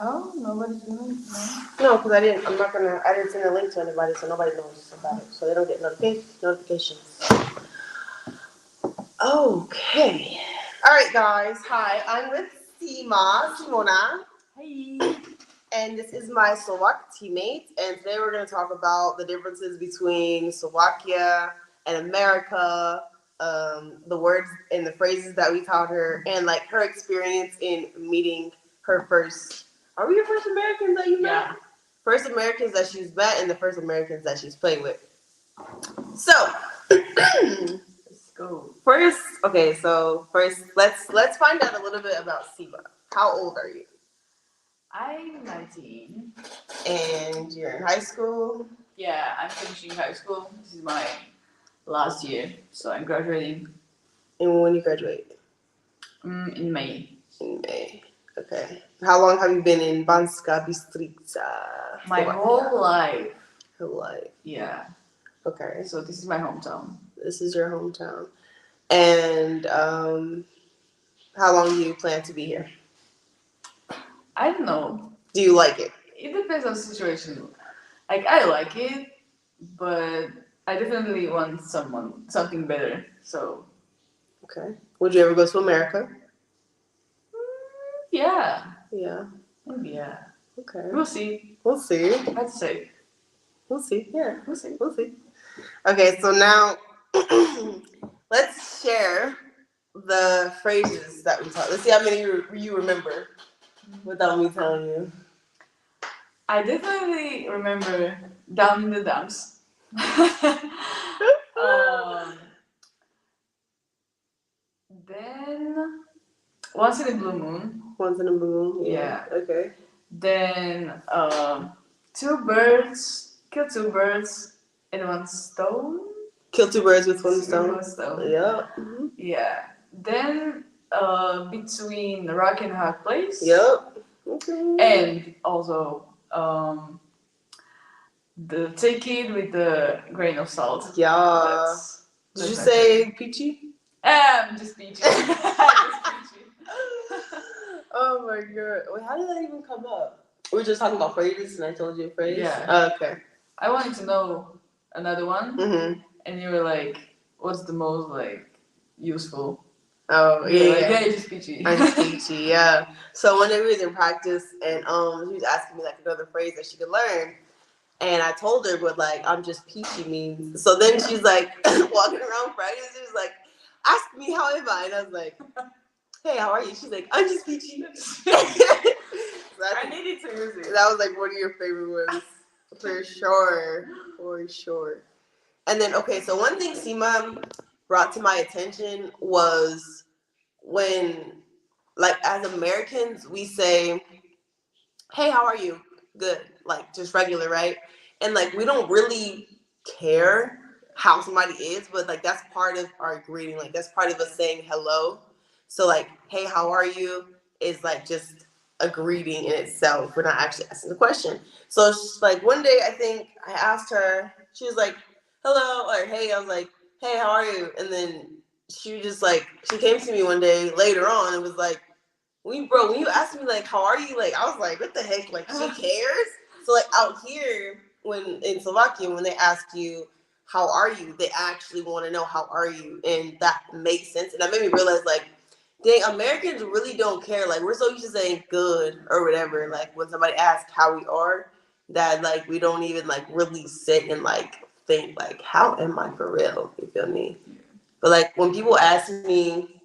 Oh, nobody's doing it. No, because I didn't send a link to anybody, so nobody knows about it. So they don't get notifications. Okay. All right, guys. Hi, I'm with Simona. Hey. And this is my Slovak teammate. And today we're going to talk about the differences between Slovakia and America, the words and the phrases that we taught her, and like her experience in meeting her first. Are we your first Americans that you met? Yeah. First Americans that she's met and the first Americans that she's played with. So, Let's go. first, let's find out a little bit about Siba. How old are you? I'm 19. And you're in high school? Yeah, I'm finishing high school. This is my last year, so I'm graduating. And when you graduate? In May. In May. Okay. How long have you been in Banska Bystrica? My whole life. Whole life. Yeah. Okay. So this is my hometown. This is your hometown. And how long do you plan to be here? I don't know. Do you like it? It depends on the situation. Like, I like it, but I definitely want something better. So. Okay. Would you ever go to America? Yeah. Yeah. Maybe, yeah. Okay. We'll see. We'll see. I'd say. We'll see. Yeah. We'll see. We'll see. Okay, so now let's share the phrases that we taught. Let's see how many you remember without me telling you. I definitely remember down in the dumps. Then once in a blue moon. Once in a blue moon. Yeah. Okay. Then kill two birds in one stone. Kill two birds with one stone. Yeah. Mm-hmm. Yeah. Then between rock and hard place. Yep. Okay. And also the take it with the grain of salt. Yeah. Did you say peachy? Just peachy. Just peachy. Oh my god. Wait, how did that even come up? We were just talking about phrases and I told you a phrase? Yeah. Oh, okay. I wanted to know another one. Mm-hmm. And you were like, what's the most like useful? Oh, yeah. Just peachy. I'm just peachy, yeah. So one day we was in practice and she was asking me like another phrase that she could learn. And I told her what like I'm just peachy means. So then she's like walking around practice, she was like, ask me how am I? And I was like, hey, how are you? She's like, I'm just peachy. So I needed to use it. That was like one of your favorite words. For sure. For sure. And then okay, so one thing Sima brought to my attention was when like as Americans we say, hey, how are you? Good. Like just regular, right? And like we don't really care how somebody is, but like that's part of our greeting. Like that's part of us saying hello. So like, hey, how are you? Is like just a greeting in itself. We're not actually asking the question. So like one day I think I asked her, she was like, hello, or hey, I was like, hey, how are you? And then she just like, she came to me one day later on and was like, when you asked me like, how are you? Like, I was like, what the heck? Like, she cares? So like out here, when in Slovakia, when they ask you, how are you? They actually want to know, how are you? And that makes sense. And that made me realize like, dang, Americans really don't care. Like, we're so used to saying good or whatever. Like, when somebody asks how we are, that, like, we don't even, like, really sit and, like, think, like, how am I for real? You feel me? But, like, when people ask me,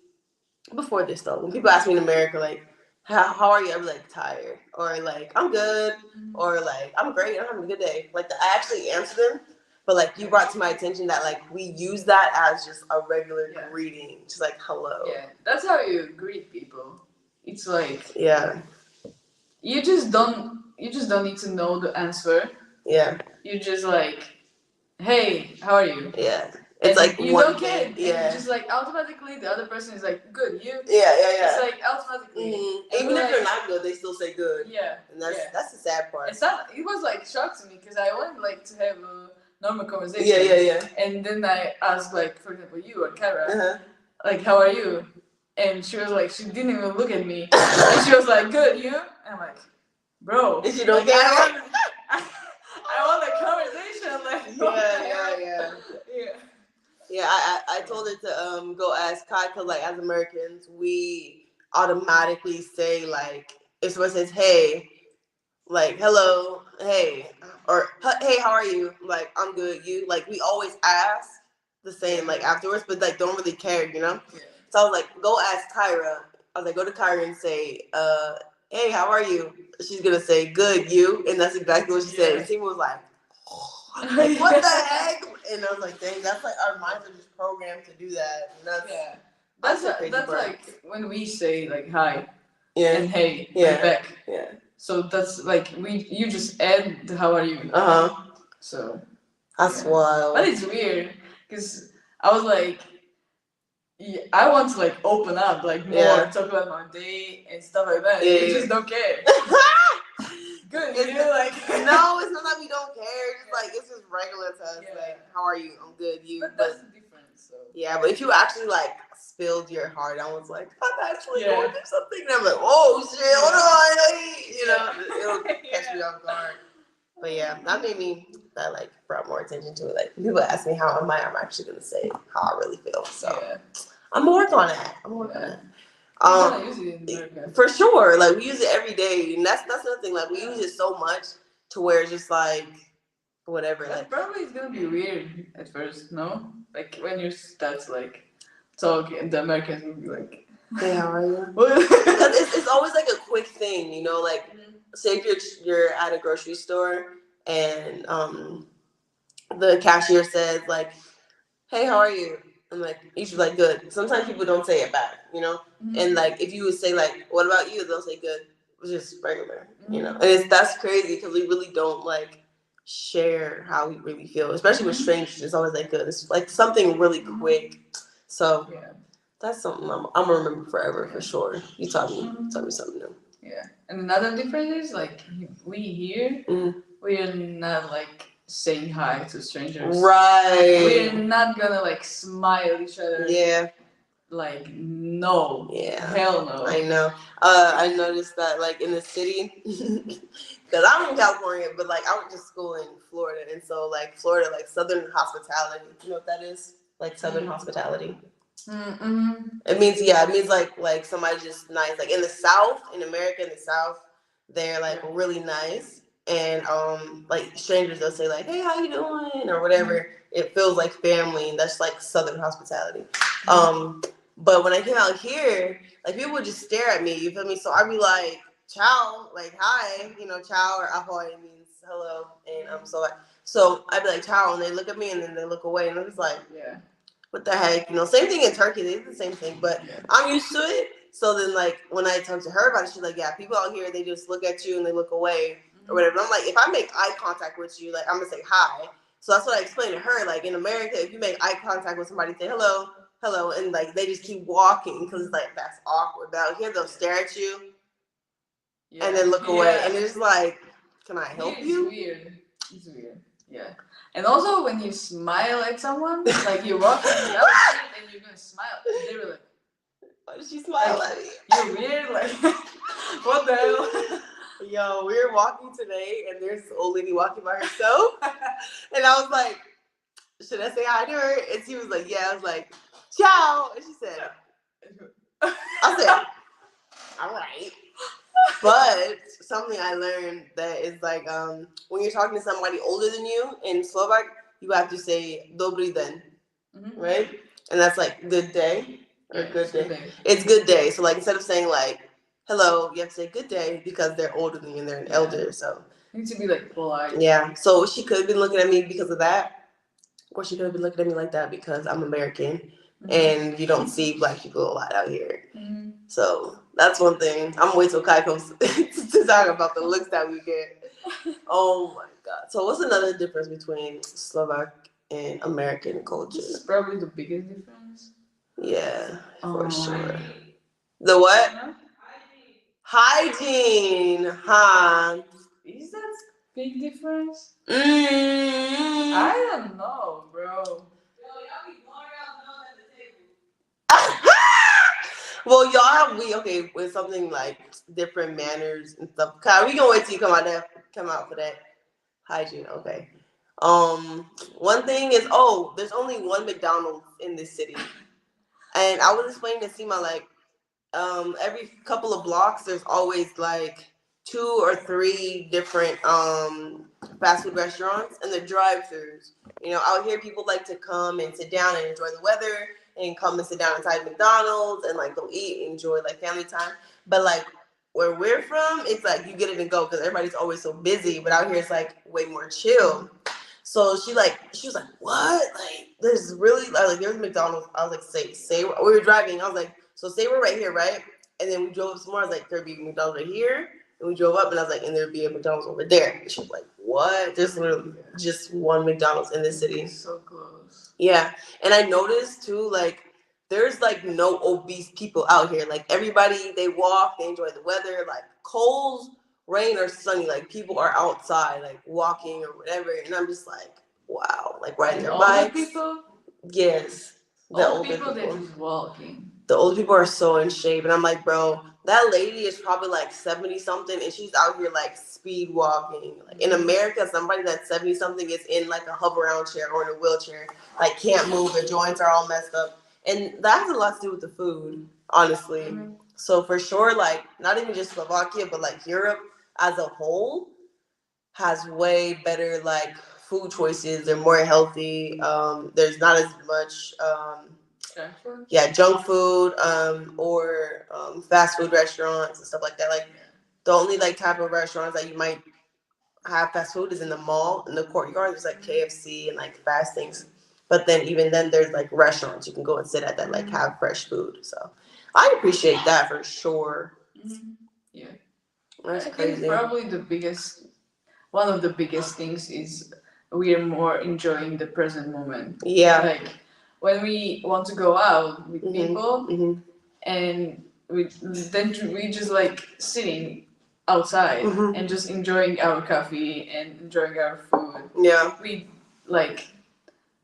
before this, though, when people ask me in America, like, how are you? I'm, like, tired. Or, like, I'm good. Or, like, I'm great. I'm having a good day. Like, I actually answer them. But, like, you brought to my attention that, like, we use that as just a regular greeting. Just, like, hello. Yeah, that's how you greet people. It's like... Yeah. You just don't need to know the answer. Yeah. You just, like, hey, how are you? Yeah. It's, like, you don't care. Yeah. And just, like, automatically the other person is, like, good, you? Yeah. It's, like, automatically. Mm-hmm. Even if they're not good, they still say good. Yeah. And that's the sad part. It was, like, shock to me because I wanted, like, to have a normal conversation. Yeah. And then I asked, like, for example, you or Kara, like, how are you? And she was like, she didn't even look at me. And she was like, good, you? And I'm like, bro. If you don't like, care. I want a conversation. Like, Yeah, I told her to go ask Kai because like as Americans we automatically say like if someone says hey, like hello, hey, or hey, how are you? Like I'm good, you? Like we always ask the same like afterwards, but like don't really care, you know? Yeah. So I was like, go ask Kyra. I was like, go to Kyra and say, hey, how are you? She's gonna say, good, you, and that's exactly what she said. And Tima was like, what the heck? And I was like, dang, that's like our minds are just programmed to do that. And that's that's like when we say like hi and hey back. Yeah. So that's like you just add the how are you. So that's wild. But it's weird because I was like, I want to like open up like more, talk about my day and stuff like that. You just don't care. Good, you like no, it's not that we don't care. It's like it's just regular to us. Like, how are you? I'm good. You. But that's the difference. So. Yeah, but if you actually like spilled your heart, I was like, I'm actually going through something. And I'm like, oh shit, hold on, you know, it'll catch me off guard. But yeah, that like brought more attention to it. Like people ask me how am I, I'm actually gonna say how I really feel. So I'm working on that. Use it in America. For sure. Like we use it every day, and that's another thing. Like we use it so much to where it's just like whatever. That like probably is gonna be weird at first, no? Like when you start like talking, the Americans will be like, hey, how are you? Because it's always like a quick thing, you know. Like say if you're at a grocery store and the cashier says like, hey, how are you? I'm like, usually like good. Sometimes people don't say it back, you know? And like if you would say like, what about you? They'll say good. It's just regular, you know? And that's crazy because we really don't like share how we really feel, especially with strangers. It's always like good. It's like something really quick. So that's something I'm gonna remember forever for sure. You taught me something new. Yeah. And another difference is like we here, we're not like saying hi to strangers. Right. We're not gonna like smile at each other. Yeah. Like no. Yeah. Hell no. I know. I noticed that like in the city, because I'm from California, but like I went to school in Florida, and so like Florida, like Southern hospitality. You know what that is? Like Southern hospitality. It means like somebody just nice. Like in the South, in America, in the South, they're like really nice, and like strangers they'll say like, hey, how you doing, or whatever. It feels like family, and that's like Southern hospitality. But when I came out here, like people would just stare at me. You feel me? So I'd be like, ciao, like hi, you know, ciao or ahoy means hello, and so I'd be like ciao, and they look at me, and then they look away, and I'm just like, what the heck, you know? Same thing in Turkey, they do the same thing, but I'm used to it. So then, like when I talk to her about it, she's like, yeah, people out here they just look at you and they look away or whatever. And I'm like, if I make eye contact with you, like I'm gonna say hi. So that's what I explained to her. Like in America, if you make eye contact with somebody, say hello, and like they just keep walking because it's like that's awkward. But out here, they'll stare at you and then look away, and it's like, can I help you? It's weird. Yeah. And also when you smile at someone, like you walk in the outside and you're gonna smile, and they were like, why did she smile at me? You're weird, like what the hell? Yo, we were walking today, and there's this old lady walking by herself, and I was like, should I say hi to her? And she was like, yeah. I was like, ciao. And she said, I said, all right. But something I learned that is like, when you're talking to somebody older than you in Slovak, you have to say dobry den, right? And that's like good day or good day. It's good day. So like instead of saying like hello, you have to say good day because they're older than you and they're an elder. So you need to be like polite. Yeah. So she could have been looking at me because of that, or she could have been looking at me like that because I'm American and you don't see black people a lot out here. So that's one thing. I'm waiting till Kai comes to talk about the looks that we get. Oh my God. So what's another difference between Slovak and American culture? This is probably the biggest difference. Yeah, for sure. The what? Hygiene. Huh? Is that big difference? I don't know, bro. Well, y'all have with something like different manners and stuff. Kai, we gonna wait till you come out for that hygiene. Okay. One thing is, there's only one McDonald's in this city, and I was explaining to Seema like, every couple of blocks there's always like 2 or 3 different fast food restaurants and the drive-throughs. Out here people like to come and sit down and enjoy the weather and come and sit down inside McDonald's and like go eat and enjoy like family time. But like where we're from, it's like you get it and go because everybody's always so busy. But out here it's like way more chill. So she was like, what? Like there's really like there's McDonald's. I was like, say we were driving. I was like, so say we're right here, right? And then we drove up some more. I was like, there'd be a McDonald's right here. And we drove up and I was like, and there'd be a McDonald's over there. And she was like, what? There's literally just one McDonald's in this city. So close. Yeah. And I noticed too, like, there's like no obese people out here. Like everybody, they walk, they enjoy the weather. Like cold, rain, or sunny, like people are outside, like walking or whatever. And I'm just like, wow, like riding their bikes. People? Yes. The older people, they're just walking. The old people are so in shape, and I'm like, bro, that lady is probably like 70 something, and she's out here like speed walking. Like in America, somebody that's 70 something is in like a hover around chair or in a wheelchair, like can't move, their joints are all messed up, and that has a lot to do with the food, honestly. Mm-hmm. So for sure, like not even just Slovakia, but like Europe as a whole has way better like food choices. They're more healthy. There's not as much. Junk food, or fast food restaurants and stuff like that. Like the only like type of restaurants that you might have fast food is in the mall, in the courtyard. There's like KFC and like fast things. But then even then there's like restaurants you can go and sit at that like have fresh food. So I appreciate that for sure. Mm-hmm. Yeah. That's crazy. I think probably one of the biggest things is we are more enjoying the present moment. Yeah. Like when we want to go out with people, and we just like sitting outside and just enjoying our coffee and enjoying our food. Yeah. We like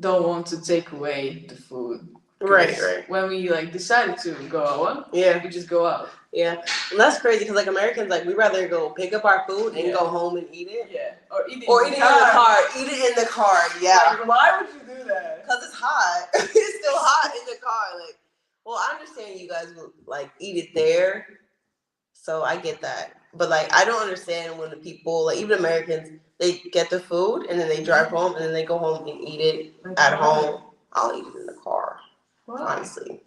don't want to take away the food. Right. When we like decided to go out, we just go out. Yeah, and that's crazy because like Americans, like we rather go pick up our food and go home and eat it. Yeah, or eat it in the car. Eat it in the car. Yeah. Like, why would you do that? Because it's hot. It's still hot in the car. Like, well, I understand you guys will like eat it there, so I get that. But like, I don't understand when the people, like even Americans, they get the food and then they drive home and then they go home and eat it at home. I'll eat it in the car, honestly.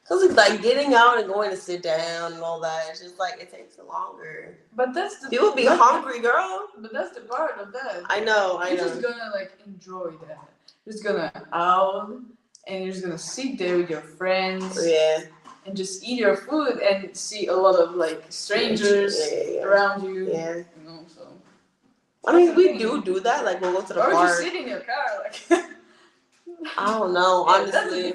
Because it's like getting out and going to sit down and all that. It's just like it takes longer. But that's the you'll be hungry, girl. But that's the part of that. I know. You're just gonna like enjoy that. You're just gonna out and you're just gonna sit there with your friends. Yeah. And just eat your food and see a lot of like strangers around you. Yeah. You know, so. I mean, we do that. Like we'll go to the park. Or just sit in your car, like. I don't know, honestly.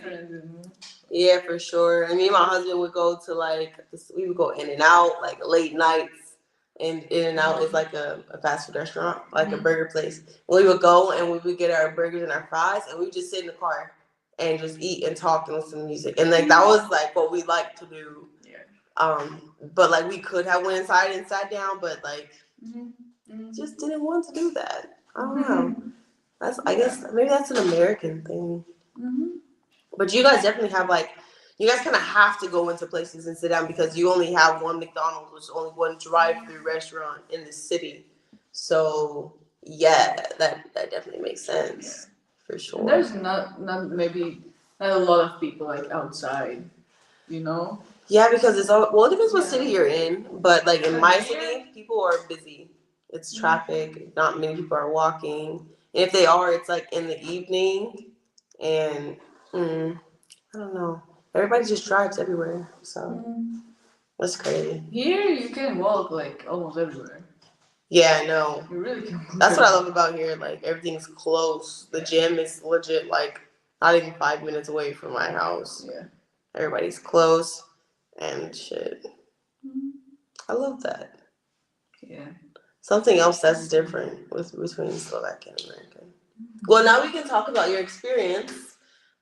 Yeah, for sure. And me and my husband would go to like we would go In and Out like late nights, and In and Out is like a fast food restaurant, like a burger place. We would go and we would get our burgers and our fries, and we would just sit in the car and just eat and talk and listen to music, and like that was like what we like to do. Yeah. But like we could have went inside and sat down, but like just didn't want to do that. I don't know. I guess maybe that's an American thing. But you guys definitely have like, you guys kind of have to go into places and sit down because you only have one McDonald's, which is only one drive-through restaurant in the city. So yeah, that definitely makes sense for sure. There's not a lot of people like outside, you know. Yeah, because it's all it depends what city you're in. But like in my city, people are busy. It's traffic. Not many people are walking. And if they are, it's like in the evening, and I don't know. Everybody just drives everywhere, so that's crazy. Here you can walk like almost everywhere. Yeah, I know. You really can. That's what I love about here. Like everything's close. The gym is legit like not even 5 minutes away from my house. Yeah. Everybody's close and shit. I love that. Yeah. Something else that's different between Slovak and American. Well, now we can talk about your experience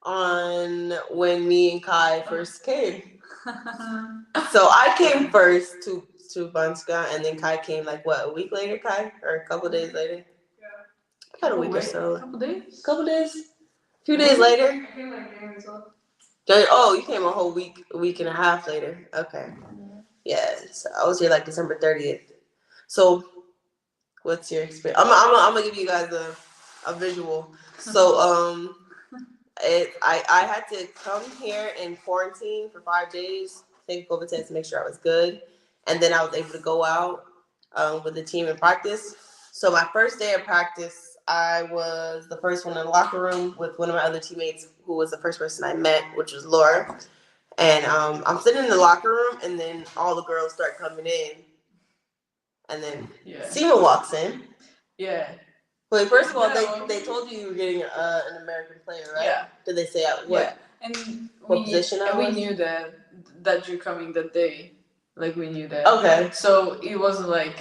on when me and Kai first came. So I came first to Banska, and then Kai came like what, a week later, Kai, or a couple days later. About a week or so. Couple days. A few days later. I came like game as well. Oh, you came a whole a week and a half later. Okay. Yeah, so I was here like December 30th. So, what's your experience? I'm gonna give you guys a visual. So, I had to come here in quarantine for 5 days, take a COVID test to make sure I was good, and then I was able to go out with the team in practice. So my first day of practice, I was the first one in the locker room with one of my other teammates, who was the first person I met, which was Laura. And I'm sitting in the locker room, and then all the girls start coming in, and then Seema walks in. Yeah. Wait, first of all, they told you were getting an American player, right? Yeah. Did they say what? Yeah. And what position I was? We knew that you're coming that day. Like, we knew that. Okay. So it wasn't like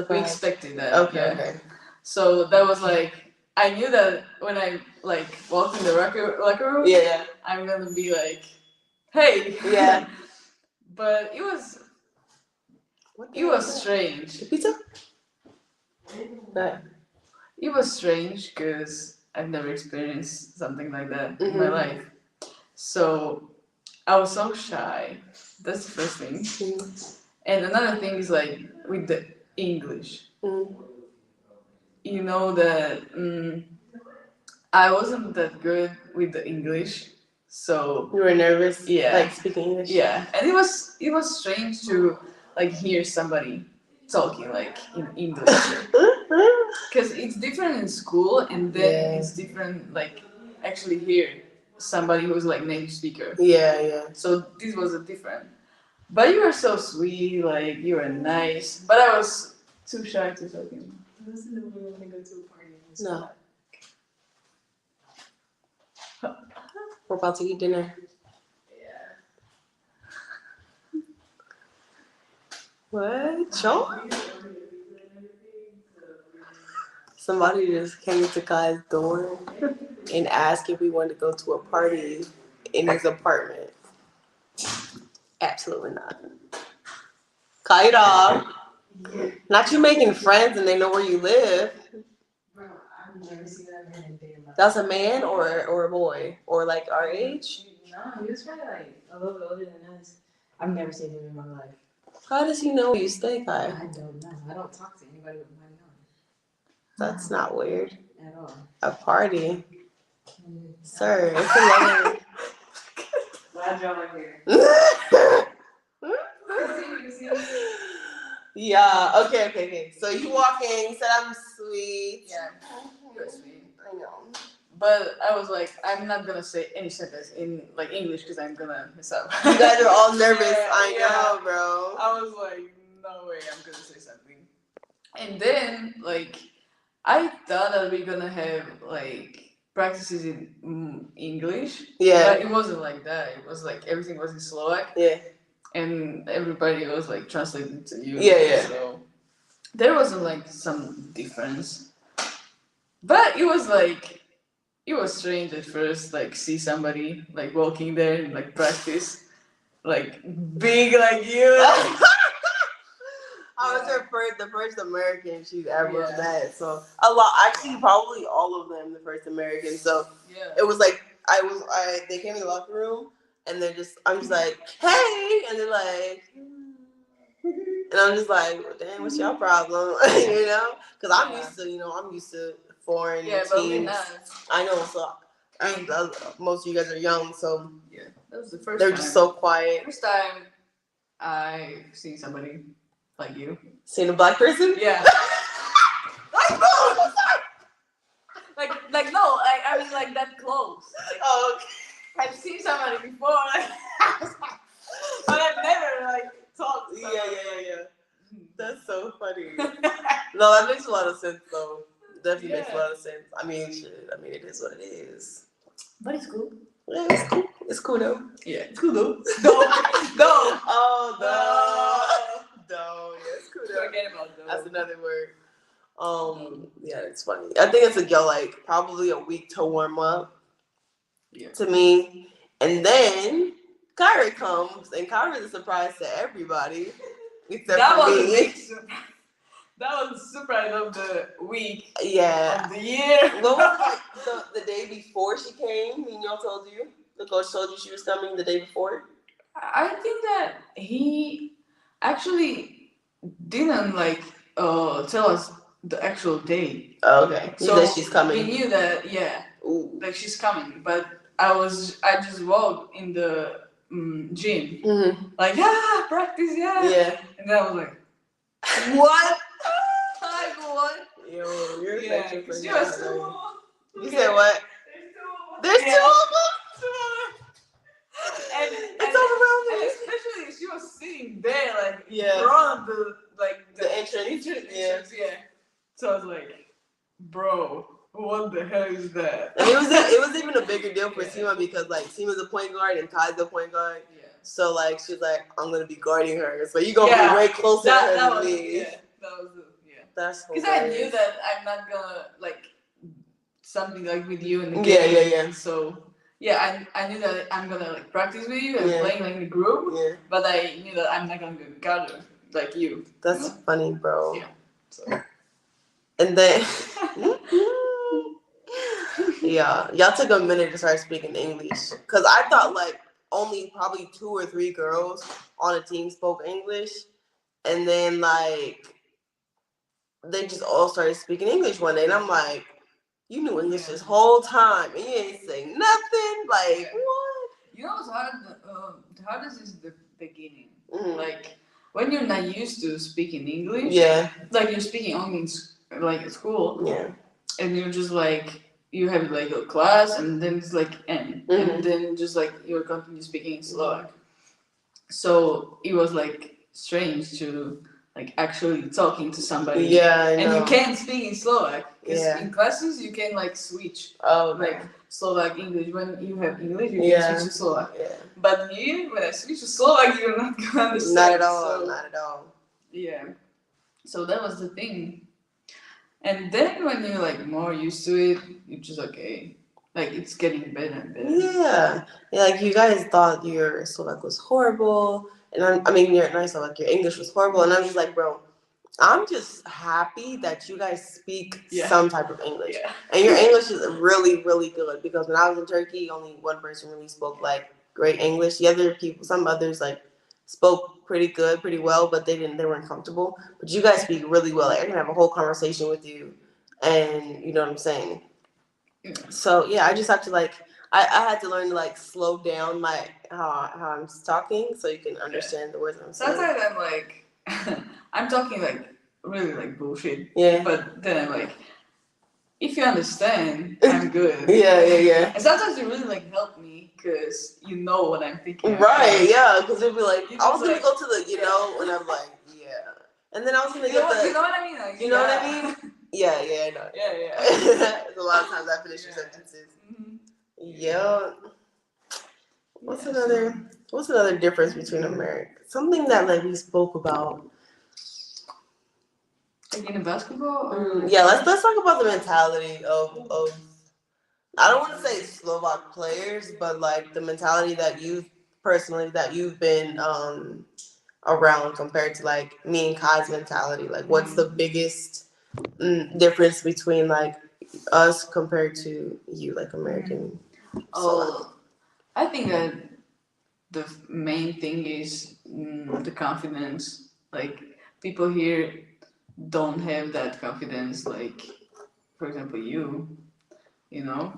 we expected that. Okay. So that was like, I knew that when I like walked in the locker room. Yeah. I'm gonna be like, hey. Yeah. But it was strange. The pizza? Right. It was strange because I've never experienced something like that in my life. So I was so shy. That's the first thing. And another thing is like with the English. You know that I wasn't that good with the English. So you were nervous? Yeah. Like speaking English? Yeah. And it was strange to like hear somebody talking like in English. Because it's different in school, and then it's different like actually hear somebody who's like native speaker. Yeah. So this was a different. But you were so sweet, like you were nice. But I was too shy to talk to him. Listen, we want to go to a party. No. We're about to eat dinner. Yeah. What? Sean? Somebody just came to Kai's door and asked if we wanted to go to a party in his apartment. Absolutely not. Kai, dog. Not you making friends and they know where you live. Bro, I've never seen that man in day in my life. That's a man or a boy? Or like our age? No, he was probably like a little bit older than us. I've never seen him in my life. How does he know where you stay, Kai? I don't know. I don't talk to anybody with my name. That's not weird. At all. A party. Sir, it's 11. Glad y'all are here. Yeah, okay. So you walk in, you said I'm sweet. Yeah, you're sweet. I know. But I was like, I'm not gonna say any sentence in like English because I'm gonna mess up. You guys are all nervous. I know, bro. I was like, no way, I'm gonna say something. And then like, I thought that we were gonna have like practices in English. Yeah. But it wasn't like that. It was like everything was in Slovak. Yeah. And everybody was like translating to you. Yeah. So there wasn't like some difference. But it was strange at first, like see somebody like walking there and like practice, like big like you. I was the first American she's ever met. So a lot, actually, probably all of them, the first American. So it was like they came in the locker room and I'm just like, hey, and they're like, and I'm just like, well, damn, what's your problem? You know, because I'm used to foreign teams. But we're not. I know, so most of you guys are young, so that was the first. They're just so quiet. First time I seen somebody like you. Seen a black person? Yeah. like no, I mean like that close. Like, okay. I've seen somebody before, like, but I've never like talked to somebody. Yeah. That's so funny. No, that makes a lot of sense though. Definitely makes a lot of sense. I mean, it is what it is. But it's cool. Yeah, it's cool. It's cool though. Yeah, it's cool though. No. Oh, no. No. Yeah, it's cool though. Forget about though. That's another word. Yeah, it's funny. I think it's probably a week to warm up. Yeah. To me, and then Kyra comes, and Kyra's a surprise to everybody except that for was me. A big surprise. That was the surprise of the week. Yeah. Of the year. What was like the day before she came? Nino told you? The coach told you she was coming the day before? I think that he actually didn't like tell us the actual date. Oh, okay. He So said she's coming. We knew that, yeah. Ooh. Like she's coming, but I just walked in the gym, like practice, Yeah. and then I was like, what? Like what? Yo, you're Yeah, such a because she was too. You said what? There's two of them. And It's overwhelming. And especially she was sitting there, like in Yeah. front of the entrance. Yeah. So I was like, bro, what the hell is that? And it was even a bigger deal for Seema because like Seema's a point guard and Kai's a point guard. Yeah. So like she's like, I'm gonna be guarding her. So you gonna be way closer to her than me. Yeah, that was That's because I knew that I'm not gonna like something like with you in the game. Yeah. So yeah, I knew that I'm gonna like practice with you and playing like in the group. Yeah. But I knew that I'm not gonna guard her like you. That's funny, bro. Yeah. So. And then yeah, y'all took a minute to start speaking English because I thought like only probably 2 or 3 girls on a team spoke English, and then like they just all started speaking English one day, and I'm like, you knew English this whole time and you ain't saying nothing. Like what? You know what's hard? The hardest is the beginning. Like when you're not used to speaking English. Yeah. Like you're speaking only in like at school. Yeah. And you're just like you have like a class and then it's like and then just like you're continue speaking in Slovak. So it was like strange to like actually talking to somebody. Yeah, I know. And you can't speak in Slovak because in classes you can like switch. Oh, like Slovak English. When you have English, you can switch to Slovak. Yeah. But here, when I switch to Slovak, you're not gonna understand. Not at all. So, not at all. Yeah. So that was the thing. And then when you're like more used to it, you're just okay. Like it's getting better and better. Yeah. Like you guys thought your Slovak was horrible. And I mean, your English was horrible, and I'm just like, bro, I'm just happy that you guys speak some type of English, and your English is really, really good. Because when I was in Turkey, only one person really spoke like great English. The other people, some others like spoke pretty good, pretty well, but they weren't comfortable. But you guys speak really well. Like I can have a whole conversation with you, and you know what I'm saying. So yeah, I just have to like. I had to learn to like slow down my how I'm talking so you can understand the words I'm saying. Sometimes I'm like I'm talking like really like bullshit. Yeah. But then I'm like, if you understand, I'm good. Yeah. And sometimes you really like help me because you know what I'm thinking. Right. Yeah. Because it'll be like I was gonna go to the and I'm like and then I was gonna get the you know what I mean. Like, you know what I mean. Yeah. I know. Yeah. A lot of times I finish your sentences. Yeah. What's another difference between America? Something that like we spoke about. Like in basketball? Yeah, let's talk about the mentality of I don't want to say Slovak players, but like the mentality that you've been around compared to like me and Kai's mentality. Like what's the biggest difference between like us compared to you, like American? I think that the main thing is the confidence. Like people here don't have that confidence. Like, for example, you know.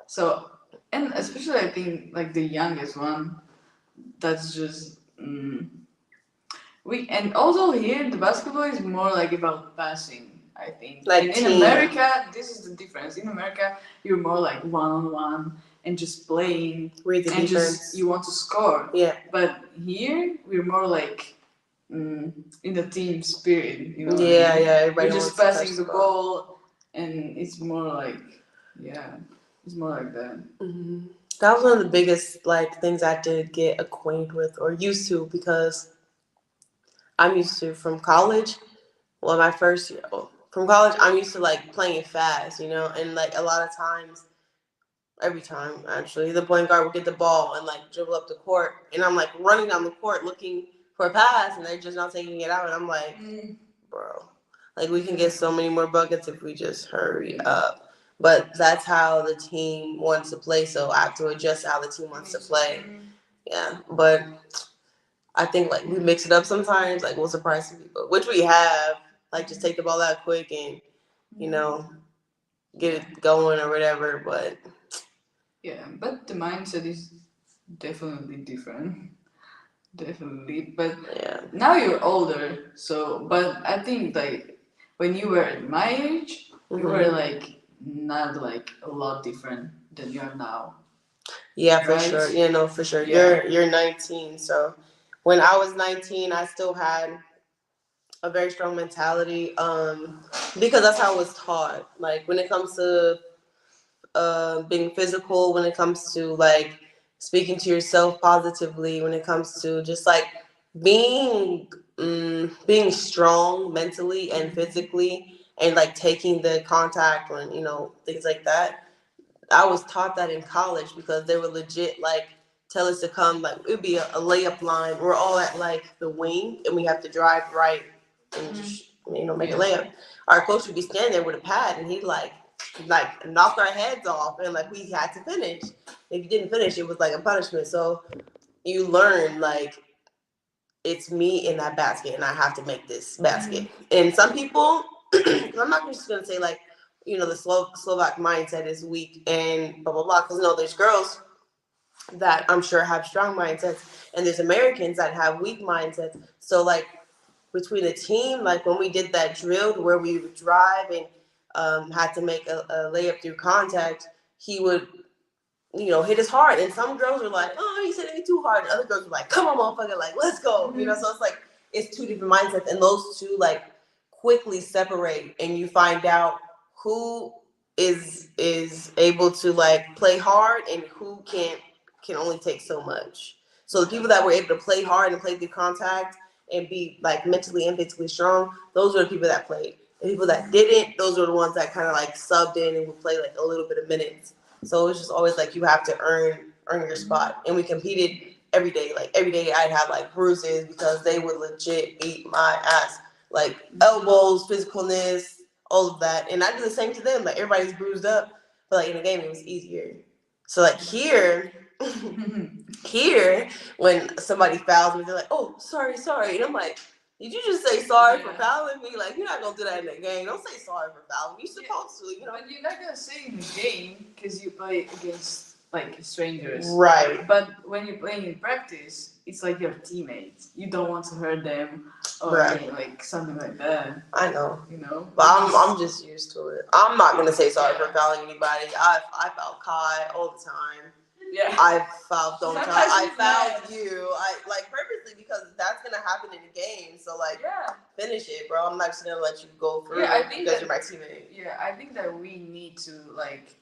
So, and especially I think like the youngest one, that's just and also here the basketball is more like about passing. I think like in America, this is the difference. In America, you're more like one-on-one and just playing and just you want to score. Yeah. But here we're more like in the team spirit. You know. Yeah. Everybody we're just passing the ball, and it's more like it's more like that. Mm-hmm. That was one of the biggest like things I did get acquainted with or used to because I'm used to from college. Well, my first year from college, I'm used to like playing fast, and like a lot of times Every time, actually, the point guard will get the ball and like dribble up the court, and I'm like running down the court looking for a pass, and they're just not taking it out, and I'm like, bro, like we can get so many more buckets if we just hurry up. But that's how the team wants to play, so I have to adjust how the team wants to play. Yeah, but I think like we mix it up sometimes, like we'll surprise some people, which we have. Like just take the ball out quick and you know get it going or whatever. But yeah, but the mindset is definitely different. Definitely, but yeah, now you're older, so but I think like when you were at my age, you were like not like a lot different than you are now. Yeah, for right? sure. Yeah, no, for sure. Yeah. You're 19, so when I was 19, I still had a very strong mentality. Because that's how I was taught. Like when it comes to being physical, when it comes to like speaking to yourself positively, when it comes to just like being being strong mentally and physically, and like taking the contact when things like that. I was taught that in college because they were legit like tell us to come like it would be a layup line. We're all at like the wing and we have to drive right and just make a layup. Our coach would be standing there with a pad and he'd like knock our heads off and like we had to finish. If you didn't finish, it was like a punishment. So you learn like it's me in that basket and I have to make this basket. And some people, I'm not just gonna say like the Slovak mindset is weak and blah blah blah. Because there's girls that I'm sure have strong mindsets, and there's Americans that have weak mindsets. So like between the team, like when we did that drill where we would drive and had to make a layup through contact, he would hit us hard. And some girls were like, oh, he's hitting me too hard. And other girls were like, come on, motherfucker, like let's go. So it's like it's two different mindsets, and those two like quickly separate, and you find out who is able to like play hard and who can only take so much. So the people that were able to play hard and play through contact and be like mentally and physically strong, those were the people that played. The people that didn't, those were the ones that kind of like subbed in and would play like a little bit of minutes. So it was just always like you have to earn your spot. And we competed every day. Like every day I'd have like bruises because they would legit beat my ass. Like elbows, physicalness, all of that. And I do the same to them. Like everybody's bruised up. But like in the game it was easier. So like here when somebody fouls me, they're like, oh, sorry. And I'm like, did you just say sorry for fouling me? Like, you're not going to do that in the game. Don't say sorry for fouling me. You're supposed to, But you're not going to say in the game because you play against, like, strangers. Right. But when you're playing in practice, it's like your teammates. You don't want to hurt them or, like, something like that. I know. But I'm just used to it. I'm not going to say sorry for fouling anybody. I foul Kai all the time. Yeah. I fouled Donta. I fouled you. I like purposely because that's gonna happen in the game. So like, finish it, bro. I'm not just gonna let you go through because you're my teammate. Yeah, I think that we need to like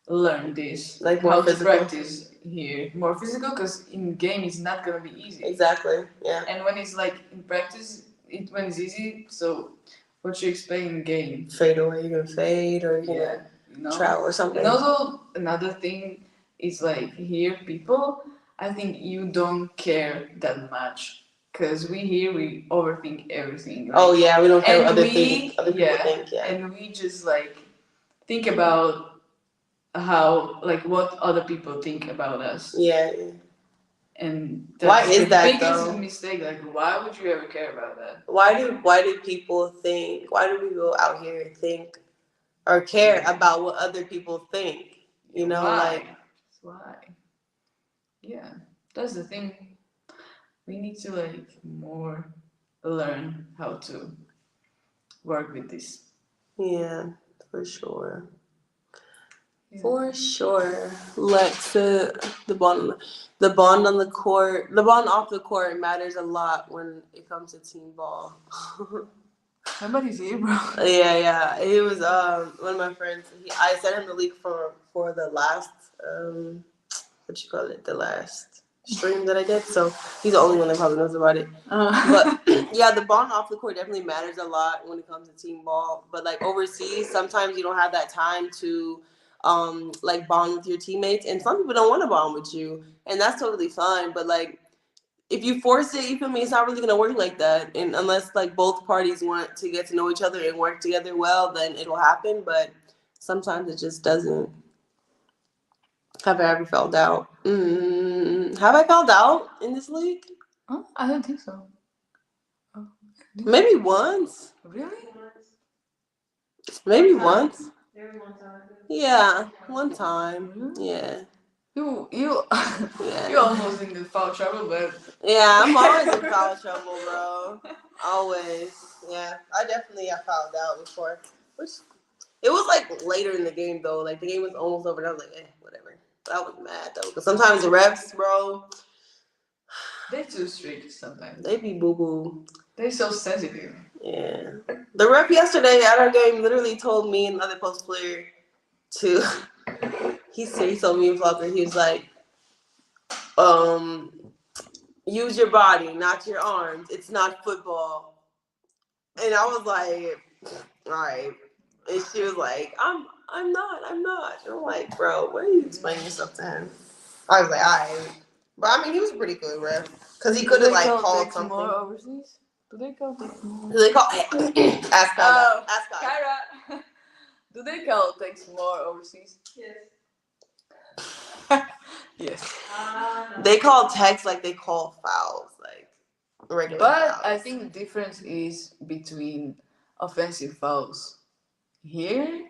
learn this, like more physical. To practice here, more physical, because in game it's not gonna be easy. Exactly. Yeah. And when it's like in practice, when it's easy. So what you expect in game? Fade away. You're gonna fade, or you're gonna travel or something. And also another thing. It's like here people, I think you don't care that much because we overthink everything. Like, we don't care what other people think. Yeah, and we just like think about how like what other people think about us. Yeah. And why is that biggest though? Mistake. Like, why would you ever care about that? Why do people think? Why do people out here think or care about what other people think? Like. Why? Yeah, that's the thing. We need to like more learn how to work with this. Yeah, for sure. Yeah. For sure. Let's the bond on the court. The bond off the court matters a lot when it comes to team ball. Somebody's here, bro. Yeah. He was one of my friends. I sent him the link for the last the last stream that I did. So he's the only one that probably knows about it. But yeah, the bond off the court definitely matters a lot when it comes to team ball. But like overseas, sometimes you don't have that time to like bond with your teammates, and some people don't want to bond with you, and that's totally fine. But like, if you force it, you feel me, it's not really gonna work like that. And unless like both parties want to get to know each other and work together well, then it'll happen. But sometimes it just doesn't. Have I ever felt out? Have I felt out in this league? Huh? I don't think so. Oh. Maybe once. Really? Maybe once. Yeah, one time. Yeah. You Yeah. you almost in the foul trouble, but Yeah, I'm always in foul trouble, bro. Always. Yeah, I definitely have fouled out before. Which it was like later in the game though. Like the game was almost over, and I was like, whatever. But I was mad though, because sometimes the refs, bro, they're too strict sometimes. they be boo boo. They're so sensitive. Yeah. The ref yesterday at our game literally told me and the other post player to. He told me in Flopper, he was like, use your body, not your arms. It's not football. And I was like, all right. And she was like, I'm not. And I'm like, bro, what are you explaining yourself to him? I was like, all right. But I mean, he was a pretty good ref. Because he could have like called something. More overseas? Do they call takes more? Do they call? Ask Kyra. Ask Kyra. Do they call takes more overseas? Yes. Yes. No. They call text like they call fouls, like regular But fouls. I think the difference is between offensive fouls. Here,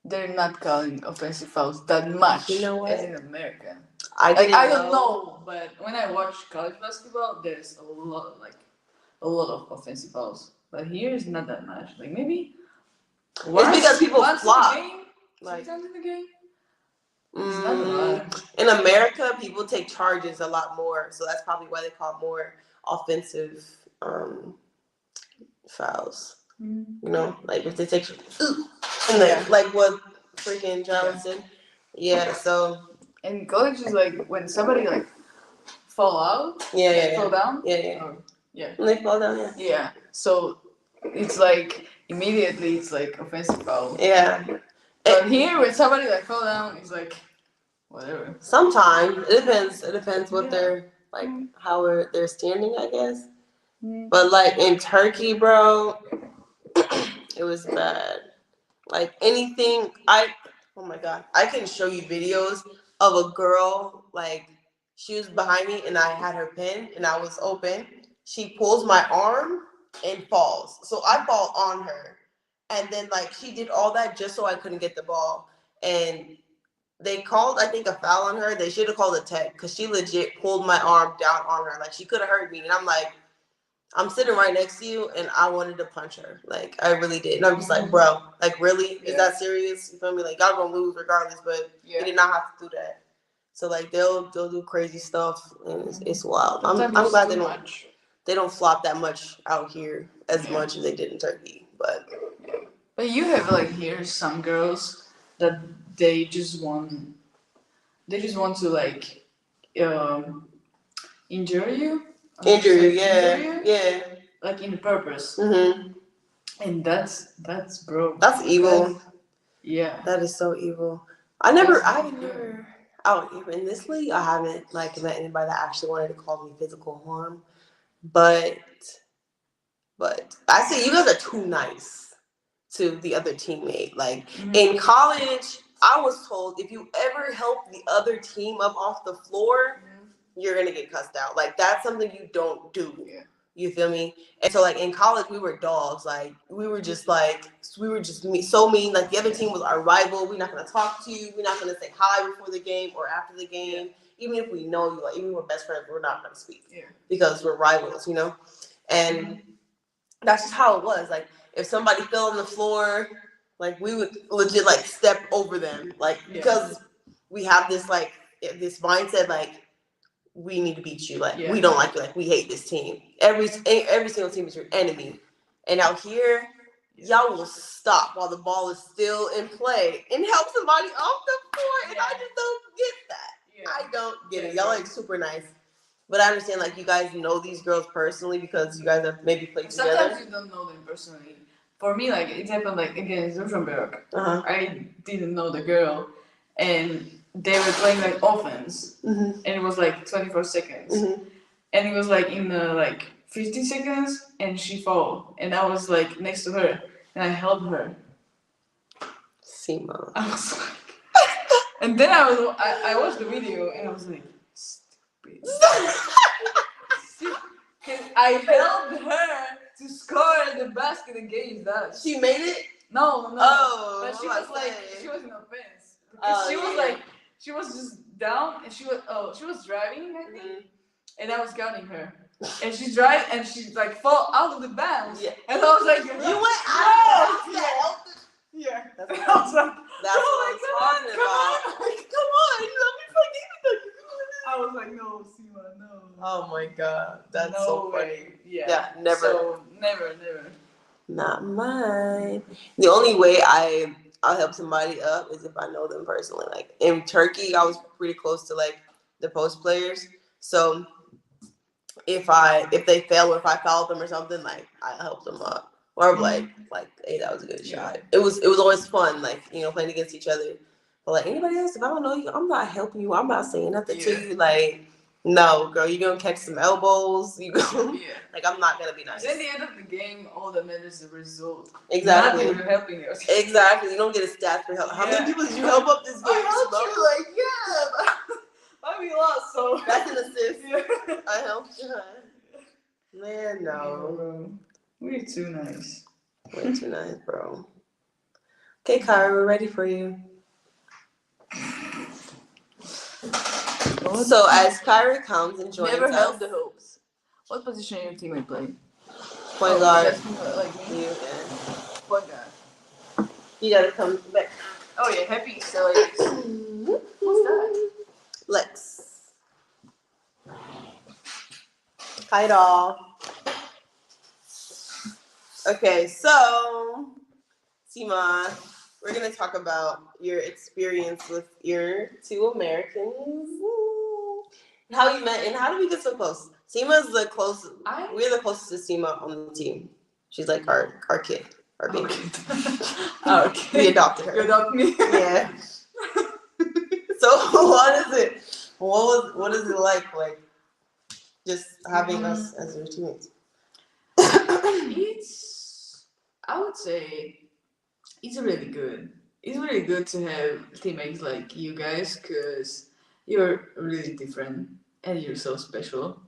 they're not calling offensive fouls that much as in America. I don't know, but when I watch college basketball, there's a lot of offensive fouls. But here is not that much. Like maybe it's because people flop. Like 2 times in the game. In America, people take charges a lot more, so that's probably why they call more offensive fouls. You know, like if they take, and then like what freaking Johnson, yeah. So in college is like when somebody like fall out, fall down, when they fall down, yeah. So it's like immediately it's like offensive foul. Yeah. But here when somebody like fall down, it's like whatever. Sometimes it depends. It depends what they're like, how they're standing, I guess. But like in Turkey, bro, it was bad. Like anything, oh my god, I can show you videos of a girl, like she was behind me and I had her pinned and I was open. She pulls my arm and falls. So I fall on her. And then like she did all that just so I couldn't get the ball. And they called, I think, a foul on her. They should have called a tech because she legit pulled my arm down on her. Like she could have hurt me. And I'm like, I'm sitting right next to you and I wanted to punch her. Like I really did. And I'm just like, bro, like really? Is that serious? You feel me? Like y'all gonna lose regardless, but you did not have to do that. So like they'll do crazy stuff and it's wild. I'm glad they don't flop that much out here as much as they did in Turkey. But you have like here some girls that they just want to like injure you. Yeah. Like in purpose. And that's bro. That's evil. Yeah. That is so evil. I've never out in this league, I haven't like met anybody that actually wanted to cause me physical harm. But I say you guys are too nice to the other teammate. Like in college, I was told if you ever help the other team up off the floor, you're gonna get cussed out. Like that's something you don't do. Yeah. You feel me? And so like in college, we were dogs. Like we were just so mean. Like the other team was our rival. We're not gonna talk to you. We're not gonna say hi before the game or after the game. Even if we know you, like even if we're best friends, we're not gonna speak because we're rivals. You know, and that's just how it was. Like if somebody fell on the floor, like we would legit like step over them, like because we have this like this mindset like. We need to beat you. Like we don't like you. Like we hate this team. Every single team is your enemy. And out here, y'all will stop while the ball is still in play and help somebody off the floor. And I just don't get that. I don't get it. Y'all are like super nice. But I understand like you guys know these girls personally because you guys have maybe played together. Sometimes you don't know them personally. For me, like it happened like against Luxembourg. I didn't know the girl. and they were playing like offense, Mm-hmm. and it was like 24 seconds, Mm-hmm. and it was like in like 50 seconds, and she fell, and I was like next to her, and I held her. Sima. I was like, and then I watched the video, and I was like, stupid. Because I held her to score the basket against that. She made it? No. Oh, but she was like, she was in offense. Oh, she was like, she was just down, and she was driving, I think, and I was counting her. And she drive, and she like fall out of the bounds. Yeah. And I was like, you went out of the bounds. Yeah. That's what I was like, that's what I'm talking about. Come on, let me fucking. I was like, no, Sima, no. Oh my god, that's no so funny. way. Yeah. Yeah, never. So never. Not mine. The only way I'll help somebody up is if I know them personally. Like in Turkey, I was pretty close to like the post players. So if they fail or if I foul them or something, like I help them up. Or like, hey, that was a good shot. It was always fun, like, you know, playing against each other. But like anybody else, if I don't know you, I'm not helping you. I'm not saying nothing to you. Like, no, girl, you're gonna catch some elbows. You go. Yeah. Like, I'm not gonna be nice. At the end of the game, all that matters is the result. Exactly. Not even helping you. Exactly. You don't get a stat for help. How many people did you help up this game? I helped you. Like, yeah. But we lost, so that's an assist. Yeah. I helped you. Man, no. We're too nice. We're too nice, bro. Okay, Kyra, we're ready for you. So as Kyra comes and joins Never us. held the hopes. What position your teammate play? Point guard. Like me? You, Point guard. You gotta come back. Oh yeah, happy Celtics. What's that? Lex. Hi, doll. Okay, so Sima, we're gonna talk about your experience with your two Americans, how you met, and how did we get so close? Sima's the closest. We're the closest to Sima on the team. She's like our kid, our baby. Okay. We adopted her. You adopt me? Yeah. So what is it? What is it like just having us as your teammates? I would say it's really good. It's really good to have teammates like you guys, because you're really different and you're so special.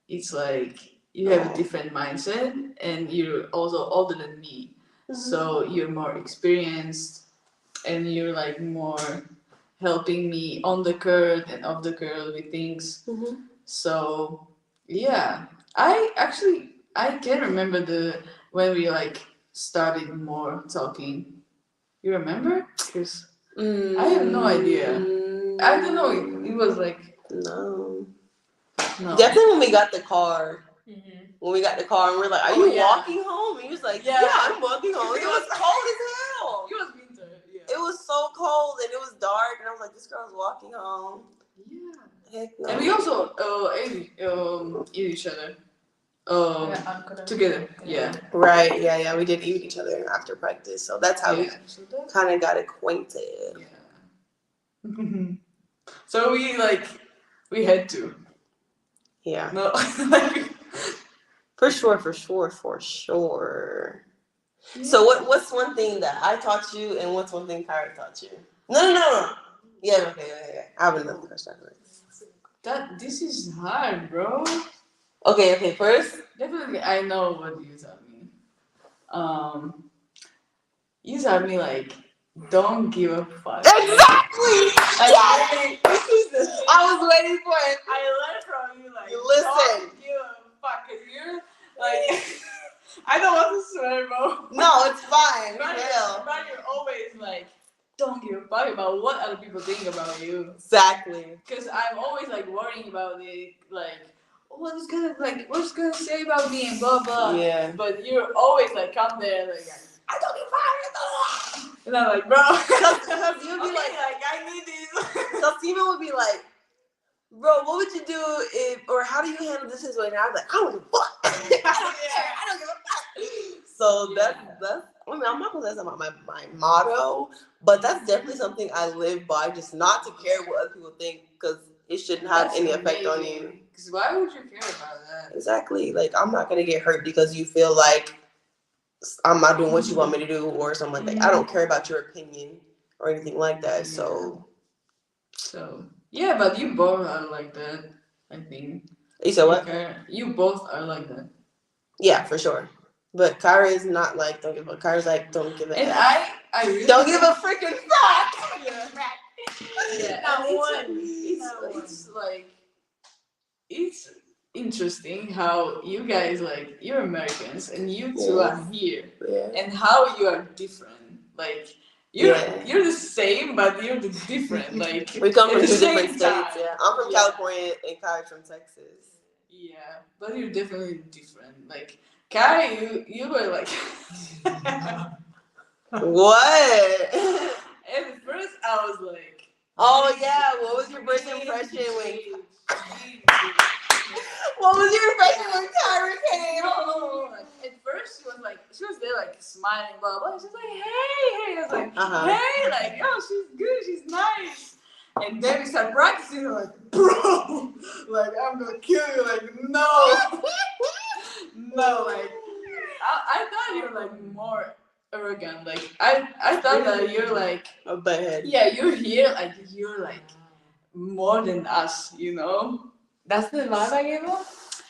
It's like you have a different mindset, and you're also older than me, so you're more experienced, and you're like more helping me on the court and off the court with things. So yeah, I can remember when we like started more talking. You remember? Because I have no idea. I don't know. It was like no. Definitely when we got the car. When we got the car and we're like, "Are you walking home?" And he was like, "Yeah, I'm walking home." It was cold as hell. It was winter. Yeah. It was so cold and it was dark, and I was like, "This girl's walking home." Yeah. Heck no. And we also ate each other. Together. Yeah. Right. Yeah. We did eat each other after practice, so that's how we kind of got acquainted. Yeah. So we had to. Yeah. No. For sure. Yeah. So what's one thing that I taught you, and what's one thing Kyra taught you? No. Yeah. Okay. I have another question. This is hard, bro. Okay. First, definitely, I know what you taught me. You taught me like, don't give a fuck. Exactly. Yes. I was waiting for it. I learned from you like, listen. Don't give a fuck, 'cause you're like, I don't want to swear, bro. No, it's fine. But you're always like, don't give a fuck about what other people think about you. Exactly. Because I'm always like worrying about it, like, what's gonna say about me and blah blah. Yeah. But you're always like, come there, like, I don't give a fuck. And I'm like, bro, because you'd be like, I need these. So Steven would be like, bro, what would you do or how do you handle this situation? I was like, I don't give a fuck. I don't care. I don't give a fuck. So that's I mean, I'm not gonna say that's not my motto, but that's definitely something I live by. Just not to care what other people think, because it shouldn't have any effect on you. Because why would you care about that? Exactly. Like, I'm not gonna get hurt because you feel like I'm not doing what you want me to do or something like that. I don't care about your opinion or anything like that. So yeah, but you both are like that, I think. You said what? You both are like that. Yeah, for sure. But Kyra is not like, don't give a, Kyra's like, don't give a And F. I really don't give a freaking fuck. Yeah. Not one. It's like, it's interesting how you guys, like, you're Americans and you two are here, and how you are different. Like, you're the same, but you're the different. Like, we come from two different states. Time. Yeah, I'm from California and Kyra's from Texas. Yeah, but you're definitely different. Like, Kai, you were like. What? At first, I was like. Oh yeah, what was your first impression when? What was your impression when Kyra came? No. At first, she was there, like, smiling, blah blah. She was like, hey. I was like, hey, like, oh, she's good, she's nice. And then we started practicing. I'm like, bro, like, I'm gonna kill you. Like, no, like, I thought you were like more arrogant. Like, I thought that you're like a butthead. Yeah, you're here. Like, you're like more than us. You know. That's the vibe I gave off?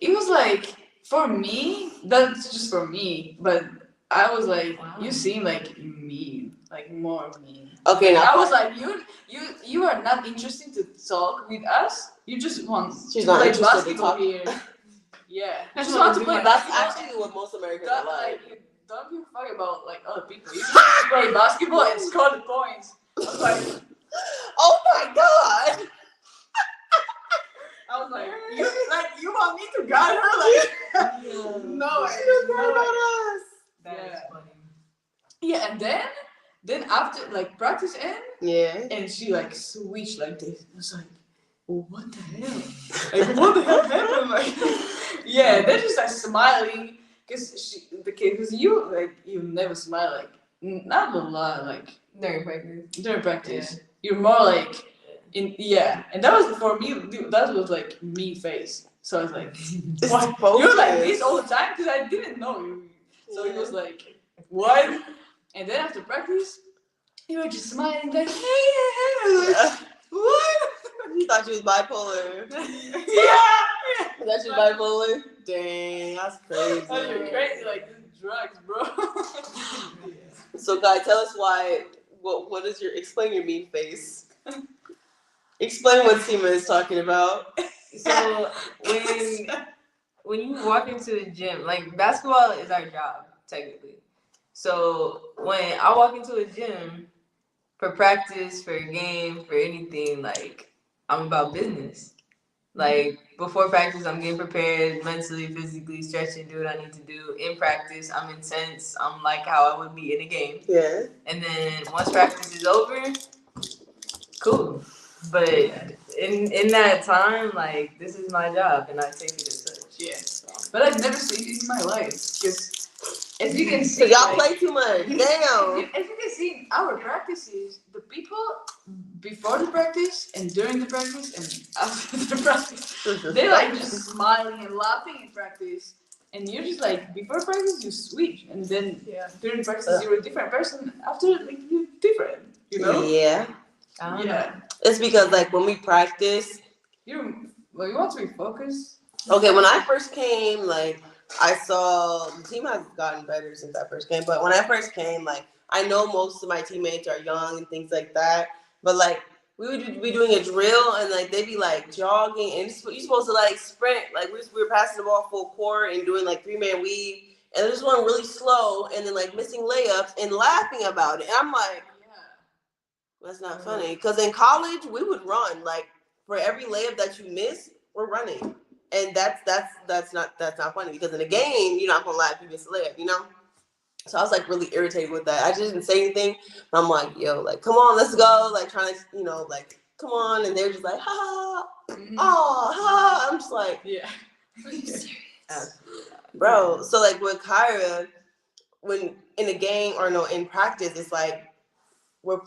It was like, for me, that's just for me, but I was like, you seem like mean, like more mean. Okay, now I was like, you are not interested to talk with us. You just want to play basketball here. Yeah, you just want to play basketball. That's actually what most Americans are like. You don't give a fuck about, like, other people. You just want to play basketball and score the points. I was like, oh my god. I was like, you want me to guard her? Like, no, she don't care about us. That is funny. Yeah, and then after, like, practice end, and she, like, switched like this. I was like, what the hell? Like, what the hell happened? Like, yeah, they're just like smiling because you never smile, like, not a lot, like during practice. Yeah. You're more like. And that was for me. That was like mean face. So I was like, "What? You're like this all the time?" Because I didn't know you. So it was like, "What?" And then after practice, you were just smiling like, "Hey, what?" You thought she was bipolar. Yeah. That she bipolar. Dang, that's crazy. Oh, you're crazy, like drugs, bro. So, guy, tell us why. What is explain your mean face? Explain what Seema is talking about. So when you walk into the gym, like, basketball is our job technically. So when I walk into a gym for practice, for a game, for anything, like, I'm about business. Like, before practice, I'm getting prepared mentally, physically, stretching, do what I need to do. In practice, I'm intense. I'm like how I would be in a game. Yeah. And then once practice is over, cool. But in that time, like, this is my job, and I take it as such. Yeah. But I've never seen it in my life, because as you can see, y'all play too much. Damn. As you can see, in our practices, the people before the practice and during the practice and after the practice, they like just smiling and laughing in practice. And you're just like, before practice you switch, and then during practice you're a different person. After, like, you're different, you know? Yeah. Yeah. It's because, like, when we practice, you want to be focused. Okay, when I first came, like, I saw the team has gotten better since I first came. But when I first came, like, I know most of my teammates are young and things like that. But, like, we would be doing a drill and, like, they'd be, like, jogging, and you're supposed to, like, sprint. Like, we were passing the ball full court and doing, like, 3-man weave, and they're just going really slow and then, like, missing layups and laughing about it. And I'm like, that's not funny. Because in college, we would run. Like, for every layup that you miss, we're running. And that's not funny, because in a game, you're not going to laugh if you miss a layup, you know? So I was, like, really irritated with that. I just didn't say anything. I'm like, yo, like, come on, let's go. Like, trying to, you know, like, come on. And they were just like, ha, ha. I'm just like, yeah. bro. So, like, with Kyra, when in a game or no in practice, it's like we're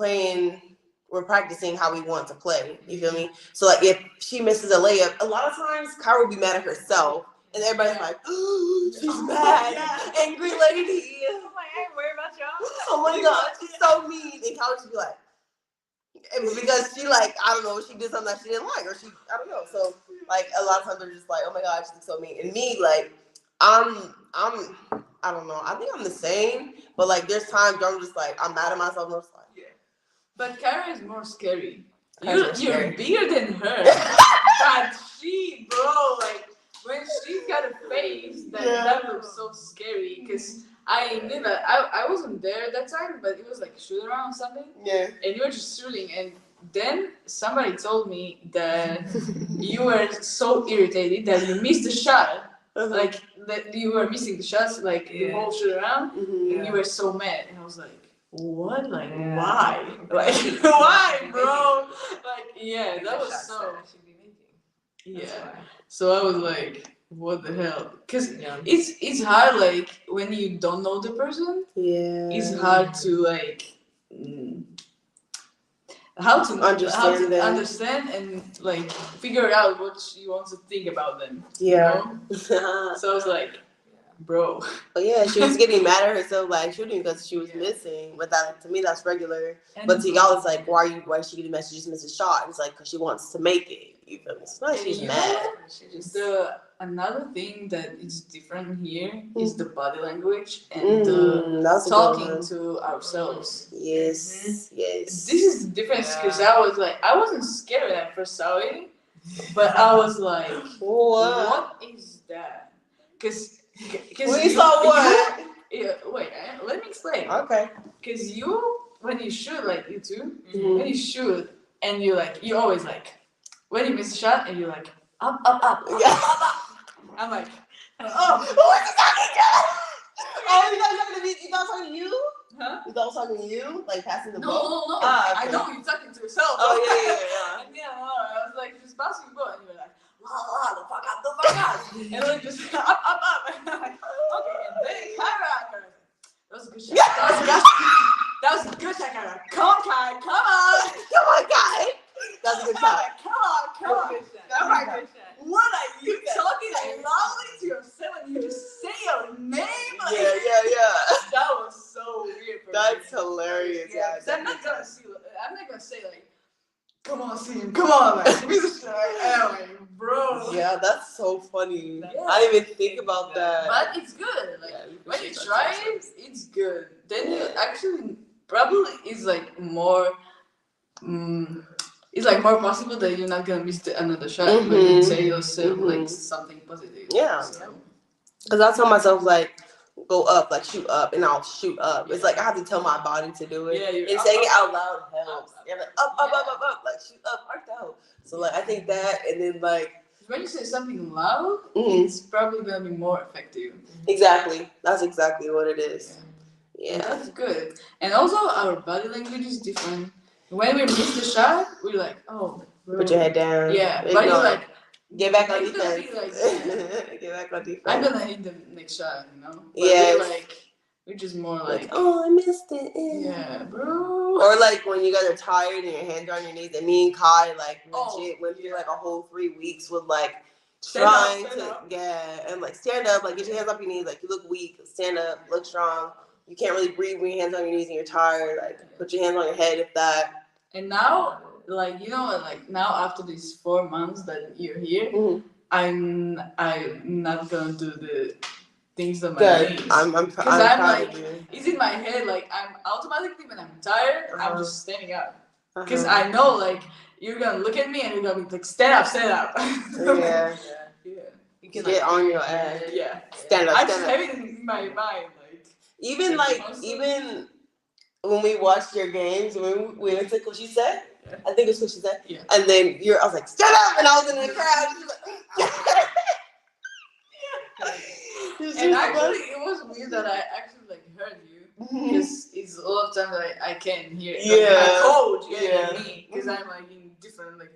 practicing how we want to play. You feel me? So like if she misses a layup, a lot of times Kyra will be mad at herself. And everybody's like, oh, she's mad. Yeah. Angry lady. I'm like, I ain't worried about y'all. Oh my God, she's so mean. And Kyra would be like, because she like, I don't know, she did something that she didn't like, or I don't know. So like a lot of times they're just like, oh my God, she's so mean. And me, like, I don't know. I think I'm the same, but like there's times where I'm just like, I'm mad at myself and I'm just like, yeah. But Kyra is more scary. You're bigger than her. But she, bro, like when she's got a face that looks so scary. Because I knew that I wasn't there at that time, but it was like shoot around or something. Yeah. And you were just shooting, and then somebody told me that you were so irritated that you missed the shot. Like that you were missing the shots, like the whole shoot around, and you were so mad. And I was like, what? Like, why? Like, why, bro? Like, that was so. Yeah. So I was like, what the hell? Because it's hard, like, when you don't know the person. Yeah. It's hard to, like, how to understand and, like, figure out what you want to think about them. Yeah. You know? So I was like, bro. But yeah, she was getting mad at herself like shooting because she was missing. But that to me that's regular. And but to y'all it's like, why is she getting mad? She just missed a shot. It's like because she wants to make it. You feel me? It's not she's mad. Another thing that is different here is the body language and talking to ourselves. Yes, yes. This is the difference because I wasn't scared when I first saw it, but I was like, what is that? Because we saw what? Wait, let me explain. Okay. Because when you shoot, like you too, when you shoot and you always like, when you miss a shot and you're like, up. I'm like, oh, who is he talking to? Oh, you guys talking to you? Huh? You guys talking to you? Like passing the ball? No. Okay. I know you're talking to yourself. Oh, yeah. And I was like, just passing the ball, and you were like, the fuck up. And like, just up. And I'm like, okay, and then Kyra, that was a good shot. That was a good shot, Kyra. Come on, Kai, come on. Come on, Kai. That's a good shot. Come on. Good shot. What are you talking loudly to yourself and you just say your name? Like, yeah. That was so weird for me. That's hilarious. Yeah. I'm not gonna say like, come on, see him. Come on, like, anyway, bro. Yeah, that's so funny. Yeah. I didn't even think about that. But it's good. Like when you try it, it's good. Then you actually probably is like more. It's like more possible that you're not gonna miss another shot when you tell yourself like something positive. Yeah. Because I tell myself like, go up, like shoot up, and I'll shoot up. Yeah. It's like I have to tell my body to do it. Yeah, and saying it out loud helps. You're like up, like shoot up, out. So like I think that, and then like when you say something loud, it's probably gonna be more effective. Exactly. That's exactly what it is. Yeah. That's good. And also our body language is different. When we miss the shot, we're like, oh, bro. Put your head down. Yeah, but you're like, get back on defense. Get back on defense. I'm gonna hit the next shot, you know? But we're just more like, oh, I missed it. Yeah, bro. Or like when you guys are tired and your hands are on your knees, and me and Kai like legit went through like a whole 3 weeks with like trying to and like stand up, like get your hands up your knees, like you look weak, stand up, look strong. You can't really breathe when your hands on your knees and you're tired. Like put your hands on your head if that. And now, like now after these 4 months that you're here, I'm not gonna do the things that my knees. I'm proud of you. It's in my head. Like I'm automatically when I'm tired, I'm just standing up because I know like you're gonna look at me and you're gonna be like stand up. Yeah. You can get on your ass. Yeah. Stand up. I just have it in my mind. Even when we watched your games, when we went to Coachise, I think it's Coachise, and then I was like, stand up, and I was in the crowd. And actually, it was weird that I actually like heard you because it's a lot of times that I can't hear. I coach, me, because I'm like in different like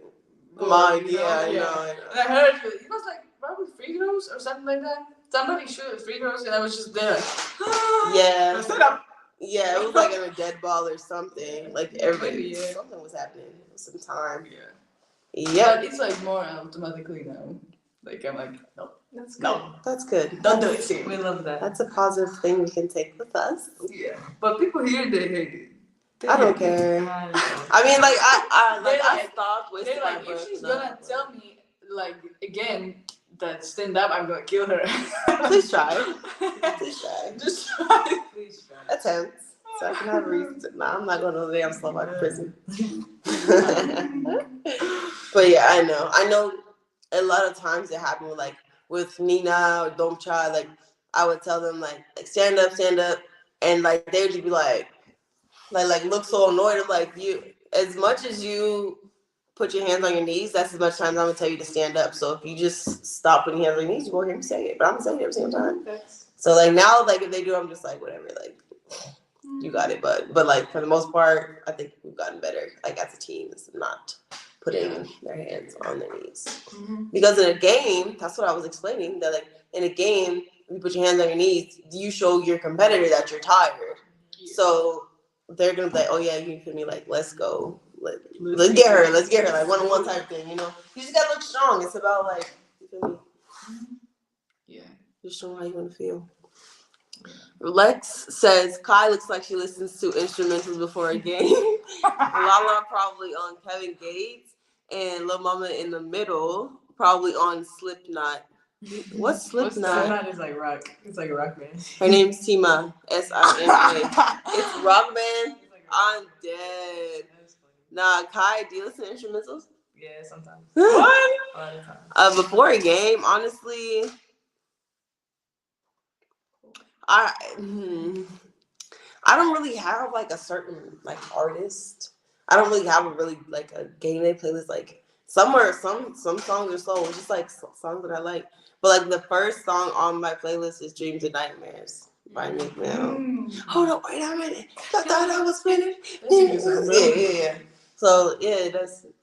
mind. I know. And I heard you. It was like probably free throws or something like that. somebody shoot free throws, and I was just there like, Yeah. stand up. Yeah, it was like in a dead ball or something. Like everybody, Maybe, yeah. something was happening. It was some time. Yeah. Yep. But it's like more automatically now. Like I'm like, no. That's good. No. That's good. Don't do it. We love that. That's a positive thing we can take with us. Yeah. But people here, they hate it. I don't care. I mean, like I stopped wasting They're my like, breath. if she's gonna tell me, like, again, that stand up, I'm gonna kill her. Please try. Please try. Just try. Please try. Attempt. So I can have a reason to. Nah, I'm not going to the damn Slovak prison. But yeah, I know a lot of times it happened with Nina or Domcha, like I would tell them like stand up, and like they would just be like look so annoyed. I'm like, you, as much as you put your hands on your knees, that's as much time I'm gonna tell you to stand up. So if you just stop putting your hands on your knees, you won't hear me say it. But I'm gonna say it every single time. So like now, like if they do, I'm just like whatever, like you got it. But like for the most part, I think we've gotten better. Like as a team, is not putting their hands on their knees. Mm-hmm. Because in a game, that's what I was explaining. That like in a game, when you put your hands on your knees, you show your competitor that you're tired. Yeah. So they're gonna be like, oh yeah, you feel me? Like let's go, let's get her, like 1-on-1 type thing. You know, you just gotta look strong. It's about like, you feel me? Yeah. Just showing how you want to feel. Lex says Kai looks like she listens to instrumentals before a game. Lala probably on Kevin Gates, and Lil Mama in the middle probably on Slipknot. What's Slipknot? Slipknot is like rock. It's like a rock band. Her name's Tima. Sima. It's rock band. I'm dead. Nah, Kai, do you listen to instrumentals? Yeah, sometimes. What? A lot of times. Before a game, honestly, I don't really have like a certain like artist. I don't really have a really like a game day playlist. Like some songs are slow. It's just like songs that I like. But like the first song on my playlist is "Dreams and Nightmares" by Nick Mel. Hold up, wait a minute. I thought I was finished. Yeah. So yeah,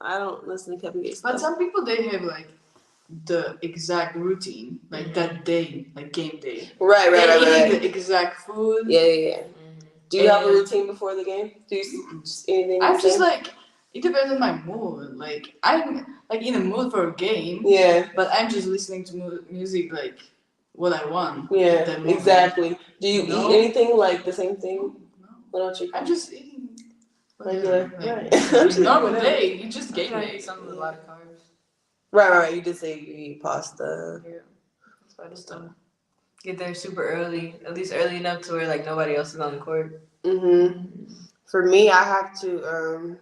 I don't listen to Kevin Gates. But some people, they have like the exact routine, like that day, like game day. Right. Eating the exact food. Yeah. Do you have a routine before the game? Do you just anything? I'm just like, it depends on my mood. Like I'm like in a mood for a game. Yeah. But I'm just listening to music like what I want. Yeah. Exactly. Do you No. eat anything like the same thing? No. What don't you? I'm just eating. Regular. Right. Normal day. You just game day. Something with a lot of carbs. Right. You did say you eat pasta. Yeah. That's why I just don't get there super early, at least early enough to where like nobody else is on the court. For me, I have to.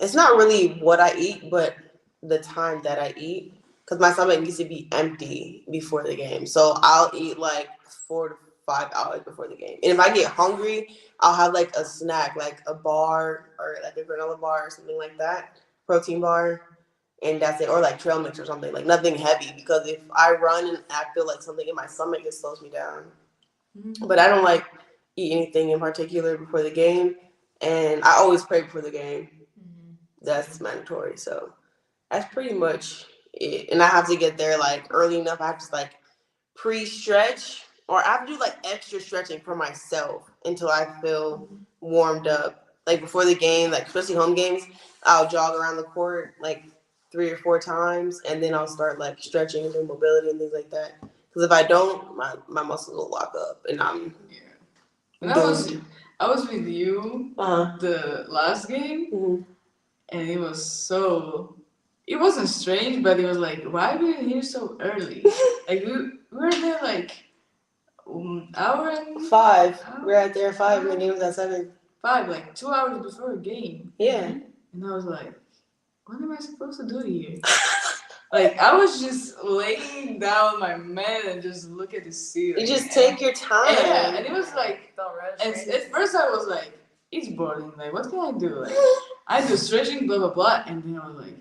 It's not really what I eat, but the time that I eat, because my stomach needs to be empty before the game. So I'll eat like 4 to 5 hours before the game. And if I get hungry, I'll have like a snack, like a bar or like a granola bar or something like that, protein bar. And that's it, or like trail mix or something, like nothing heavy. Because if I run and I feel like something in my stomach, it slows me down. But I don't like eat anything in particular before the game, and I always pray before the game. That's mandatory. So that's pretty much it. And I have to get there like early enough. I have to like pre-stretch, or I have to do like extra stretching for myself until I feel warmed up. Like before the game, like especially home games, I'll jog around the court like 3 or 4 times, and then I'll start like stretching and doing mobility and things like that. Because if I don't, my muscles will lock up, and I'm I was with you the last game, and it wasn't strange, but it was like, why are we here so early? Like we were there like hour and 5. We're out there at 5, and the game was at 7. 5, like 2 hours before a game. Yeah. And I was like, what am I supposed to do here? Like, I was just laying down my mat and just look at the ceiling. You just take your time. Yeah, and it was like, and at first I was like, it's boring. Like, what can I do? Like, I do stretching, blah, blah, blah. And then I was like,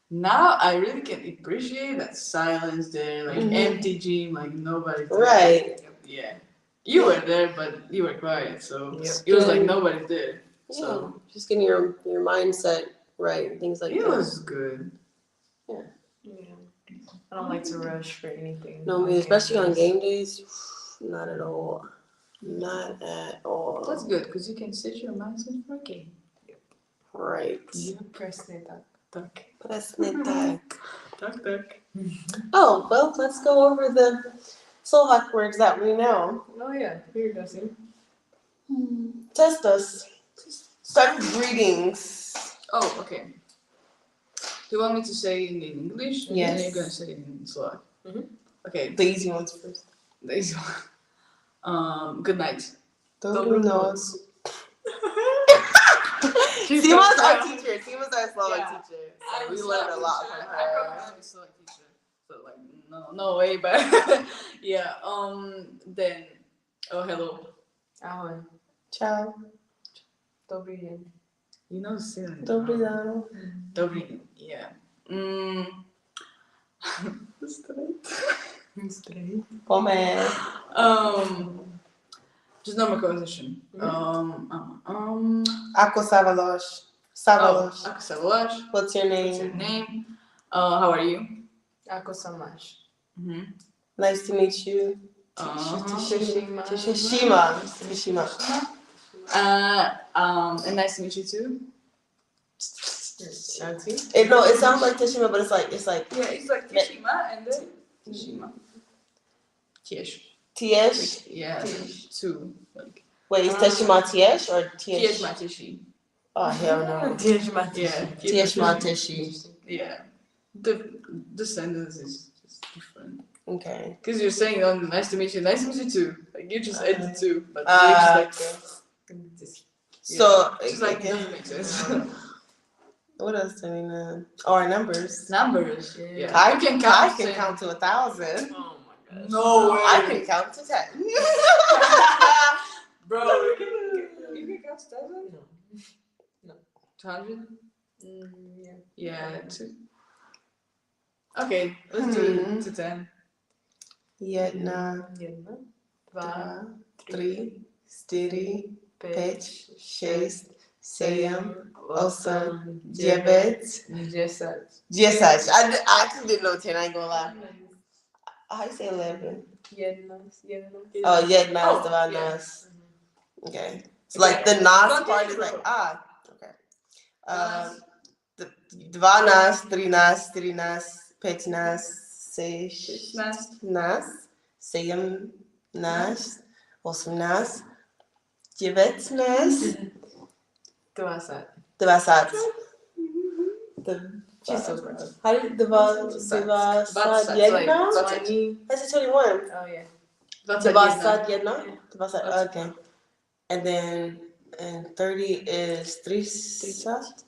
now I really can appreciate that silence there, like empty gym, like nobody there. Right. Yeah. You were there, but you were quiet, so it was like nobody there. So just getting your mindset right, things like that. It was good. Yeah. I don't like to rush for anything. No, me, especially on game days. Not at all. Not at all. That's good because you can set your mindset for a game. Right. You press it up. Press it back. Duck. Oh, well, let's go over the Slovak words that we know. Oh yeah, here it goes. Test us. Start with greetings. Oh, okay. Do you want me to say it in English? Yes. And then you're gonna say it in Slovak. Okay. The easy ones first. The easy one. Good night. Dobry noc. She's Sima's so our proud. teacher. Sima's our Slovak teacher. So we learned a lot from I her. probably have a Slovak teacher. So like no way, but yeah. Then hello. Ahoj. Ciao. Dobrý deň. You know soon. Dobrý ráno. Dobrý. Yeah. Straight. Pomer. Just normal conversation. Ako Savalos. Savalos. Ako sa voláš? What's your What's your name? name? How are you? Ako sa máš? Nice to meet you. Teším ma. Teshima. And nice to meet you too. No, it sounds like Teshima, but it's like Yeah, it's like Teshima and then Teshima. Tiež. Tiesh. Yeah, two. Like Wait, is Teshima Tiesh or Tiež Tiesh? ma teší. Oh hell no. Tiež ma. Yeah. Teshima Teshi. Yeah. The sentence is just different. Okay. Because you're saying nice to meet you too. Like you just add the two, but you're just like So just like it doesn't make sense. what else do we know? Oh, our numbers. Numbers. Yeah. Yeah. I can can count to 1,000. Oh my gosh. No way. I can count to 10. Bro, you can count to 1,000? No. 200? Yeah. Yeah, two. Okay, let's do to 10. Jedna, Jedna, dva, dva, tri, štyri, päť, 5, 6, 7, 8, 9, 10. 10. I actually didn't know 10, I ain't gonna lie. How you say 11? Jedna. Oh, jedna, Oh, dva, yeah. nas. Okay. So like the nas Don't part get is like, it. okay. Nas. Dva nas, tri nas, 4 nas, 5 nas, 6 Nas. nas, 7 nas, 8 nas, 9 nas, 20. 20. Čisto prosto. How do you, 21? 20. That's a 21. Oh yeah. 21. Okay. And then 30 is 3 sat.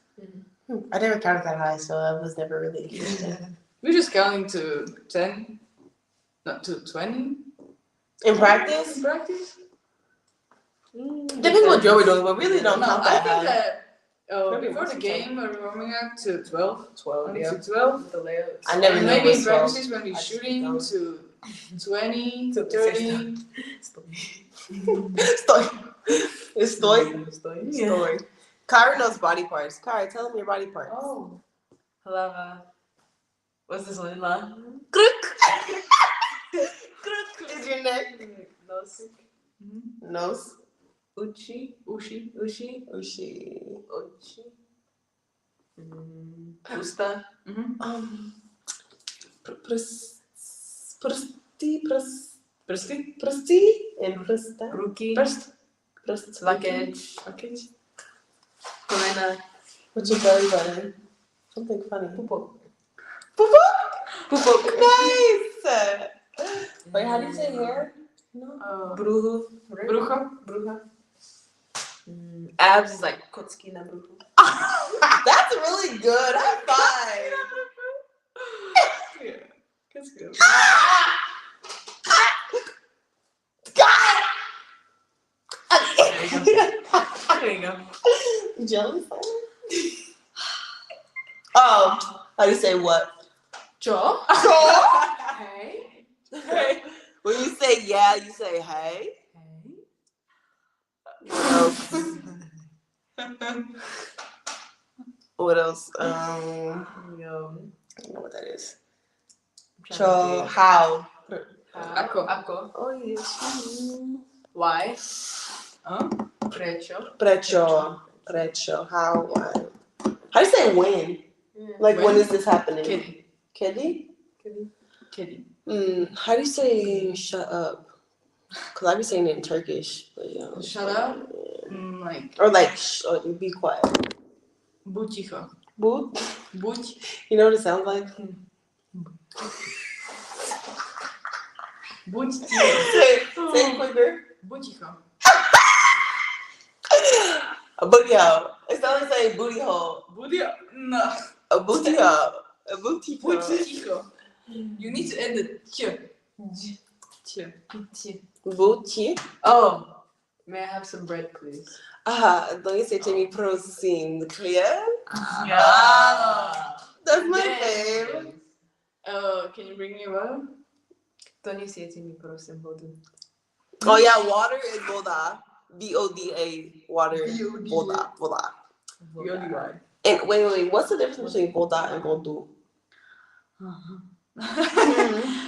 I never counted that high, so I was never really interested. We're just counting to 10, not to 20. In practice? In practice? Depends what drill we're doing, but really don't count I that think high. that before the game we're warming up to 12. 12, yeah. To 12. The layouts. I never And knew maybe it in was 12. practices when we're shooting to 20, to 30. Story. Kyra knows body parts. Kyra, tell them your body parts. Oh. Hlava. What's this one? La? Crook. Crook is your neck. Nosik. Nose. Uchi. Uši. Uši. Ushi. Oči. Usta. Prsty and prsta. Ruky. Prst. Lakeť. Kolena. What's your belly button? Something funny. Pupok. Pupok. Nice. Wait, how do you say hair? No. Brucho. Brucho. Brucha. Abs is like kocky na bruchu. That's really good. High five. Yeah, that's good. God. There you go. Jealous? Oh, how do you say what? Jaw. Jaw. Hey. Hey. When you say yeah, you say hey. What else? I don't know what that is. How? Ako. Oh, yes. Why? Prečo. Prečo. How? Why? How do you say when? Like, when is this happening? Kedy. How do you say shut up? Because I be saying it in Turkish. But, yeah. Shut up. Or be quiet. Buď ticho. Buď. You know what it sounds like? Buď ticho. Say it quicker. Buď ticho. A booty hole. It sounds like saying booty hole. Booty. No. A booty hole. A booty hole. Buď ticho. You need to end the Booty. Oh, may I have some bread, please? Don't you say to me prosim clear? Yeah. That's my fave. Can you bring me water? Don't you say to me prosim vodu? Oh yeah, water is voda. Voda. Water. Voda. Voda. And wait, what's the difference between voda and vodu?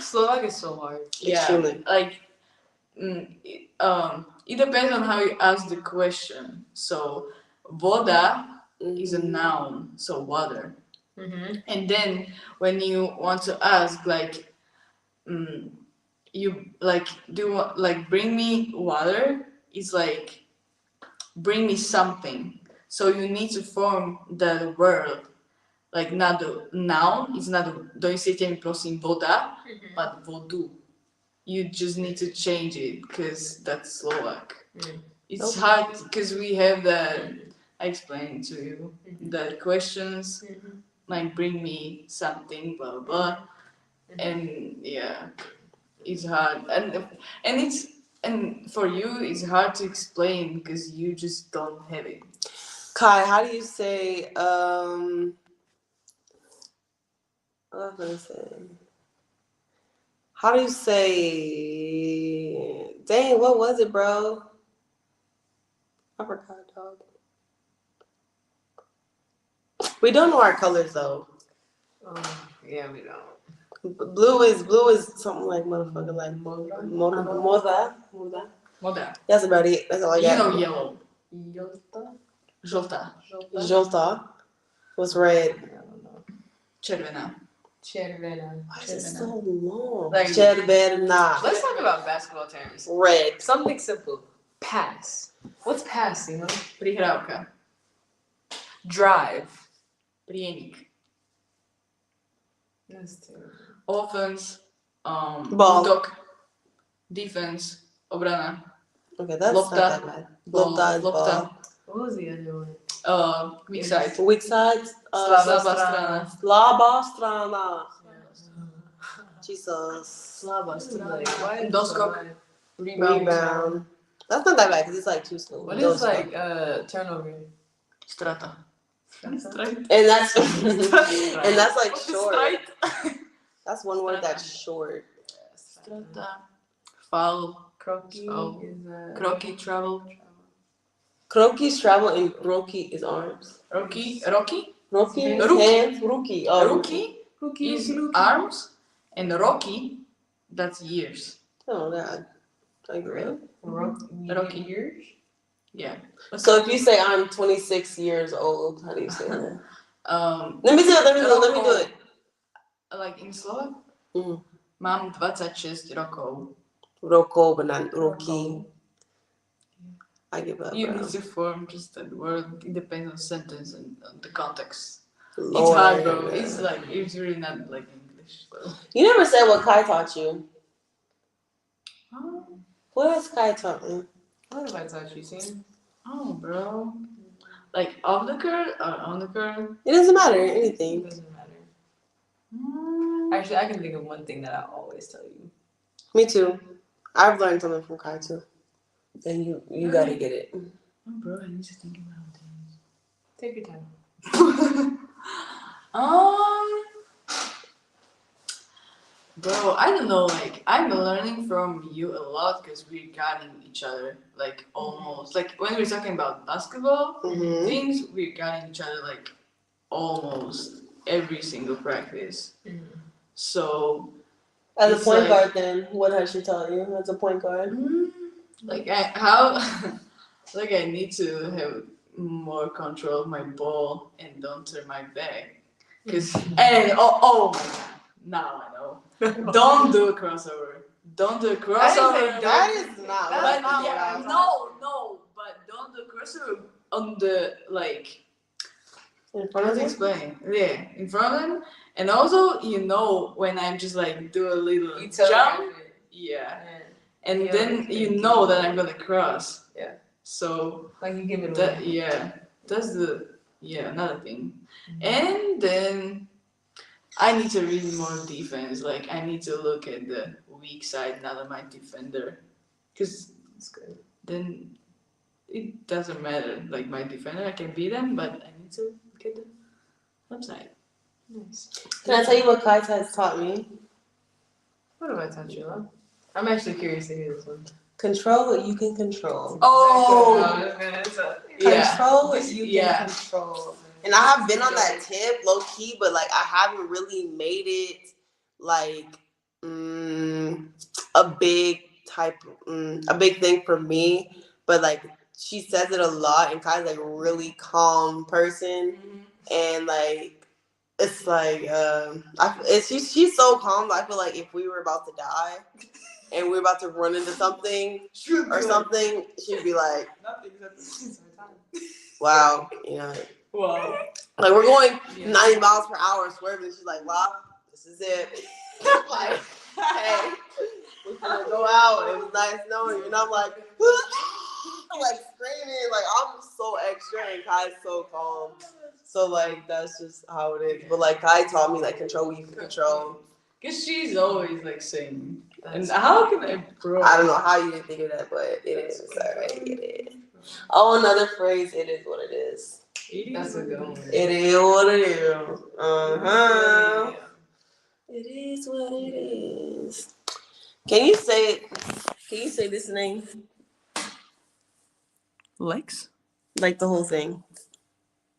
Slovak is so hard. Yeah, extremely. Like, it depends on how you ask the question. So, voda is a noun, so water. And then when you want to ask, like, you like bring me water. It's like bring me something. So you need to form the word. Like, not the noun, it's not don't you say mi prosím voda, but vodu. You just need to change it because that's Slovak. It's hard because we have that. I explained to you the questions like bring me something, blah blah blah, and yeah, it's hard and for you it's hard to explain because you just don't have it. Kai, how do you say what was I gonna say? How do you say? Dang, what was it, bro? I forgot, dog. We don't know our colors though. Yeah, we don't. Blue is something like motherfucker, like moda. That's about it. That's all I got. You know yellow. Žltá. What's red? I don't know. Červená. Why is it so long? Like, Červená. Let's talk about basketball terms. Red. Something simple. Pass. What's pass, you know? Prihrávka. Drive. Prienik. That's terrible. Offense. Ball. Útok. Defense. Obrana. Okay, that's Lopta. not that bad. Lopta is ball. What was the other one? Weak side. Weak side. Slabá strana. Slabá strana. Jesus. Slabá strana. Doskok. Rebound. That's not that bad because it's like too slow. What is like turnover? Strata. And that's like short. That's one word that's short. Strata. Foul. Kroki Oh. is Kroki. Travel. Kroki's travel and Roki is arms. Roki. Roki is Ruki. hands. Ruki. Oh, Ruki is arms. And Roki, that's years. Oh God. Like really? Roki years? Yeah. So if you say I'm 26 years old, how do you say that? Let me do it. Like in Slovak? Mm. Mám 26 rokov. Roko, but not Roki. I give up. You Bro. need to form just that word. It depends on sentence and on the context. Lord. It's hard, bro. It's really not like English. So. You never said what Kai taught you. Oh, What has Kai taught me? What have I taught you, seen? oh, bro. Like off the curve or on the curve? It doesn't matter. It Anything. doesn't matter. Mm. Actually, I can think of one thing that I always tell you. Me too. I've learned something from Kai too. And you gotta get it. Oh, bro, I need to think about things. Take your time. Bro, I don't know. Like, I'm learning from you a lot because we're guiding each other. Like, almost. Like, when we're talking about basketball things, we're guiding each other, like, almost every single practice. So, As a it's point like, guard, then what has she taught you as a point guard? like I need to have more control of my ball and don't turn my back. And oh my god, now I know. Don't do a crossover. Don't do a crossover. That is not. But That's yeah, no, but don't do a crossover on the like. in front of Let's you. explain. Yeah, in front of them, and also when I'm just like do a little jump. Yeah. And Yeah, then you know that I'm gonna cross. Yeah. So Like you give it that away. that's another thing. And then I need to read more defense. Like I need to look at the weak side, not at my defender, because That's good. then it doesn't matter. Like my defender, I can beat them, but I need to look at the flip side. Nice. Can I tell you what Kai has taught me? What have I taught you, love? I'm actually curious to hear this one. Control what you can control. Oh, yeah. Control what you can control. And I have been on that tip, low key, but like I haven't really made it like a big thing for me. But like she says it a lot, and Kai's like a really calm person, and like it's like she's so calm. I feel like if we were about to die and we're about to run into something or something, she'd be like, "Wow, Wow. like we're going 90 miles per hour swerving." She's like, "Wow, this is it." Like, hey, we're gonna go out. It was nice knowing you. And I'm like, I'm like screaming, like I'm so extra, and Kai's so calm. So like that's just how it is. But like Kai taught me like control what you can control. Cause she's always like saying, and how can I, bro? I don't know how you didn't think of that, but it is. Alright, it is. Oh, another phrase. It is what it is. That's a good one. It is what it is. It is what it is. Can you say this name? Lex? Like the whole thing.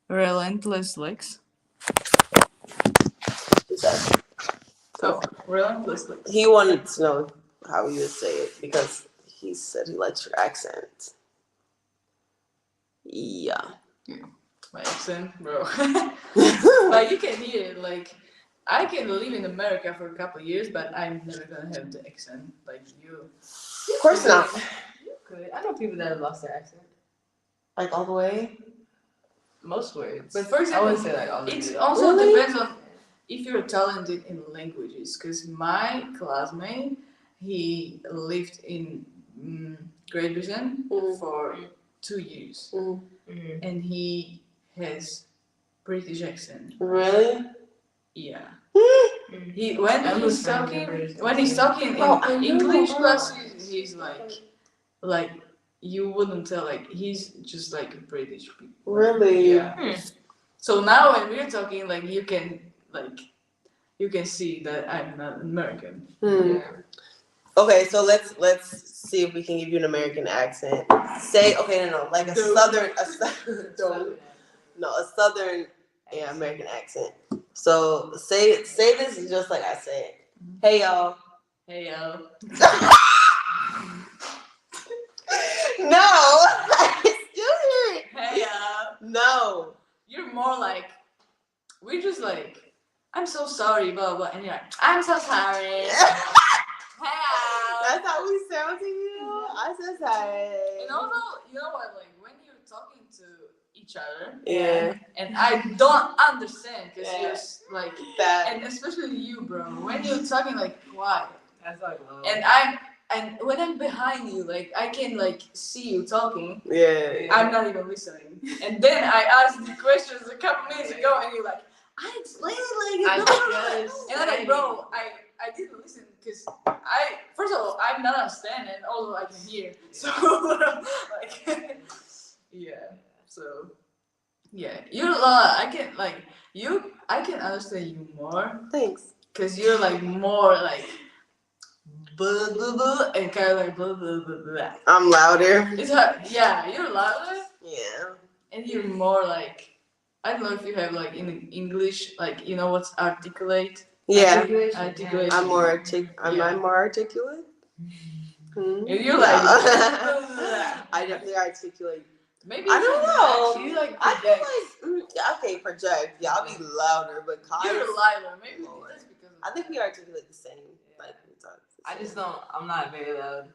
Relentless Lex. Is that? Oh, Relentless Lex. He wanted to know how you would say it because he said he likes your accent. Yeah. My accent, bro. Like you can hear it. Like I can live in America for a couple of years, but I'm never gonna have the accent like you. Of course not. You could. I know people that have lost their accent. Like all the way? Most words. But for I example, wouldn't say like all of it it. also Really? depends on if you're talented in languages. Because my classmate, he lived in Great Britain for 2 years, and he has British accent. Really? Yeah. Mm. When he's talking in English classes, he's like you wouldn't tell, like he's just like British people. Really? Yeah. So now when we're talking, like you can see that I'm not American. Yeah. Okay, so let's see if we can give you an American accent. Say like a southern American accent. So say this just like I said. Hey y'all. Hey yo. No, I still hear it. Hey yo. No. You're more like we're just like I'm so sorry, blah blah, and you're like I'm so sorry. Hey. That's how we sound to you. I said hey. And also, you know what? Like when you're talking to each other, Yeah. and I don't understand because Yeah. you're like That. and especially you, bro. When you're talking like quiet, That's like low. and when I'm behind you, like I can like see you talking. Yeah. I'm not even listening. And then I asked the questions a couple minutes ago, and you're like, I explained it like and I'm like, bro, I didn't listen because first of all I'm not understanding, and also I can hear. So like yeah. So yeah, I can understand you more Thanks. because you're like more like blah blah blah and kind of like blah blah blah blah. I'm louder. It's hard. Yeah, you're louder. Yeah. And you're more like, I don't know if you have like in English, like you know what's articulate. Yeah. Articulation. I'm more articulate. If you like, I definitely articulate. maybe I don't know. You like I project. feel like okay, project. Yeah, I'll be louder, but Kai. You're louder. Maybe that's because. I think we articulate the same. Like we talk. I just don't. I'm not very loud.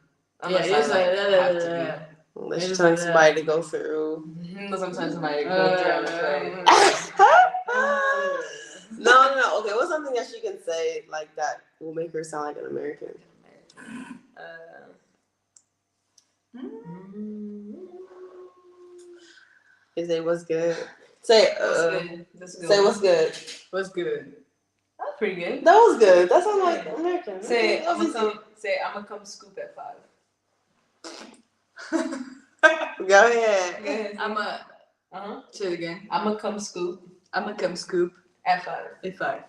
Yeah, Unless I have to Unless you're telling somebody to go through. be. Unless I'm telling somebody to go through. No. Okay, what's something that she can say like that will make her sound like an American? You say what's good. Say say what's good. What's good? That's pretty good. That was good. That sounds like American. Say I'm gonna come scoop at 5. Go ahead. I'm a. Say it again. I'm gonna come scoop I'm gonna come scoop at 5. at 5.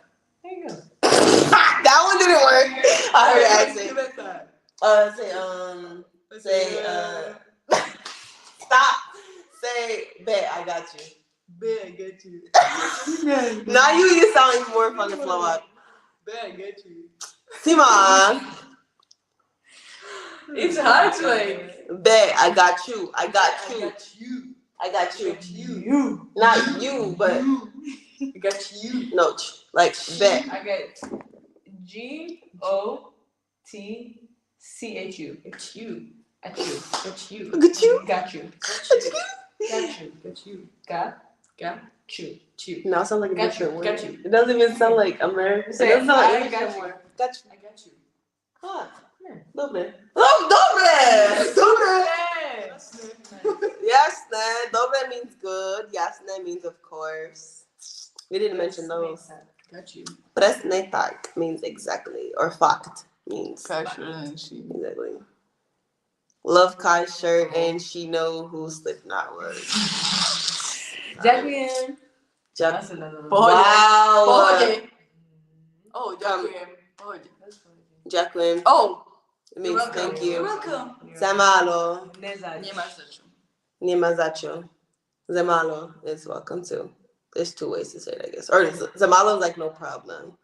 There you go. That one didn't work. I heard the accent. Scoop at 5. Stop. Say, bet I got you. Bet I get you. Now you sound even more fucking Slovak. Bet I get you. Sima. It's hard to like. Bet I got you. I got you. you. I got you. You. Not you, but I got you. no, like bet. I get GOTCHU. It's you. At you. Got you. Got you. Got you. Got you. Got you. Got Got you. you. No, it sounds like a Got different you. word. Got you. It doesn't even sound like American. It Say, doesn't sound like I English got you. anymore. Got you. I got you. Huh. Yeah. Dobre. Oh, dobre. Dobre. Yes. Yes, then. Dobre means good. Jasne means of course. We didn't mention those. Got you. Presne tak means exactly. Or fakt means Passion. exactly. Love Kai's shirt and she know who Slipknot was. Jacqueline. Jack. That's another one. Wow. Pohodě. Oh, děkujem. Pohodě. Jacqueline. Oh. It means You're thank You're you. welcome. Zamalo. Nezač. Nie masz za czym. Niemazacho. Zamalo is welcome too. There's two ways to say it, I guess. Or Zamalo is like no problem.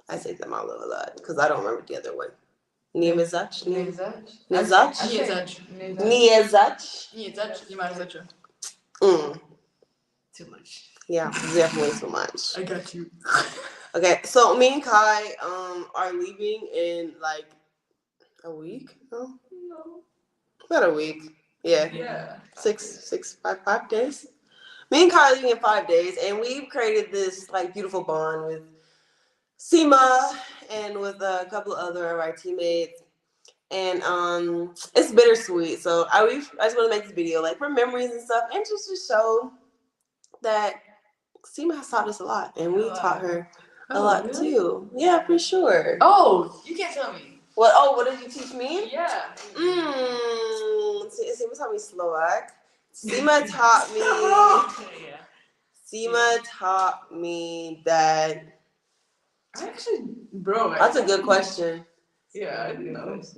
I say Zamalo a lot because I don't remember the other one. Niemazach? Nezač. Nezach? Nie zacz. Niezach? Nie zacz. Nie masz za czym. Too much. Yeah, definitely too much. I got you. Okay, so me and Kai are leaving in like a week? No? About a week. Yeah. Yeah. 5 days. Me and Kai are leaving in 5 days, and we've created this like beautiful bond with Seema and with a couple of other of our teammates. And it's bittersweet. So I just want to make this video like for memories and stuff, and just to show that Seema has taught us a lot, and we taught her a lot really? too. Yeah, for sure. Oh, you can't tell me. What? Oh, what did you teach me? Yeah. Seema taught me Slovak. Seema taught me. Yeah. Seema taught me that. Actually, bro. That's a good question. Yeah, I didn't know. It's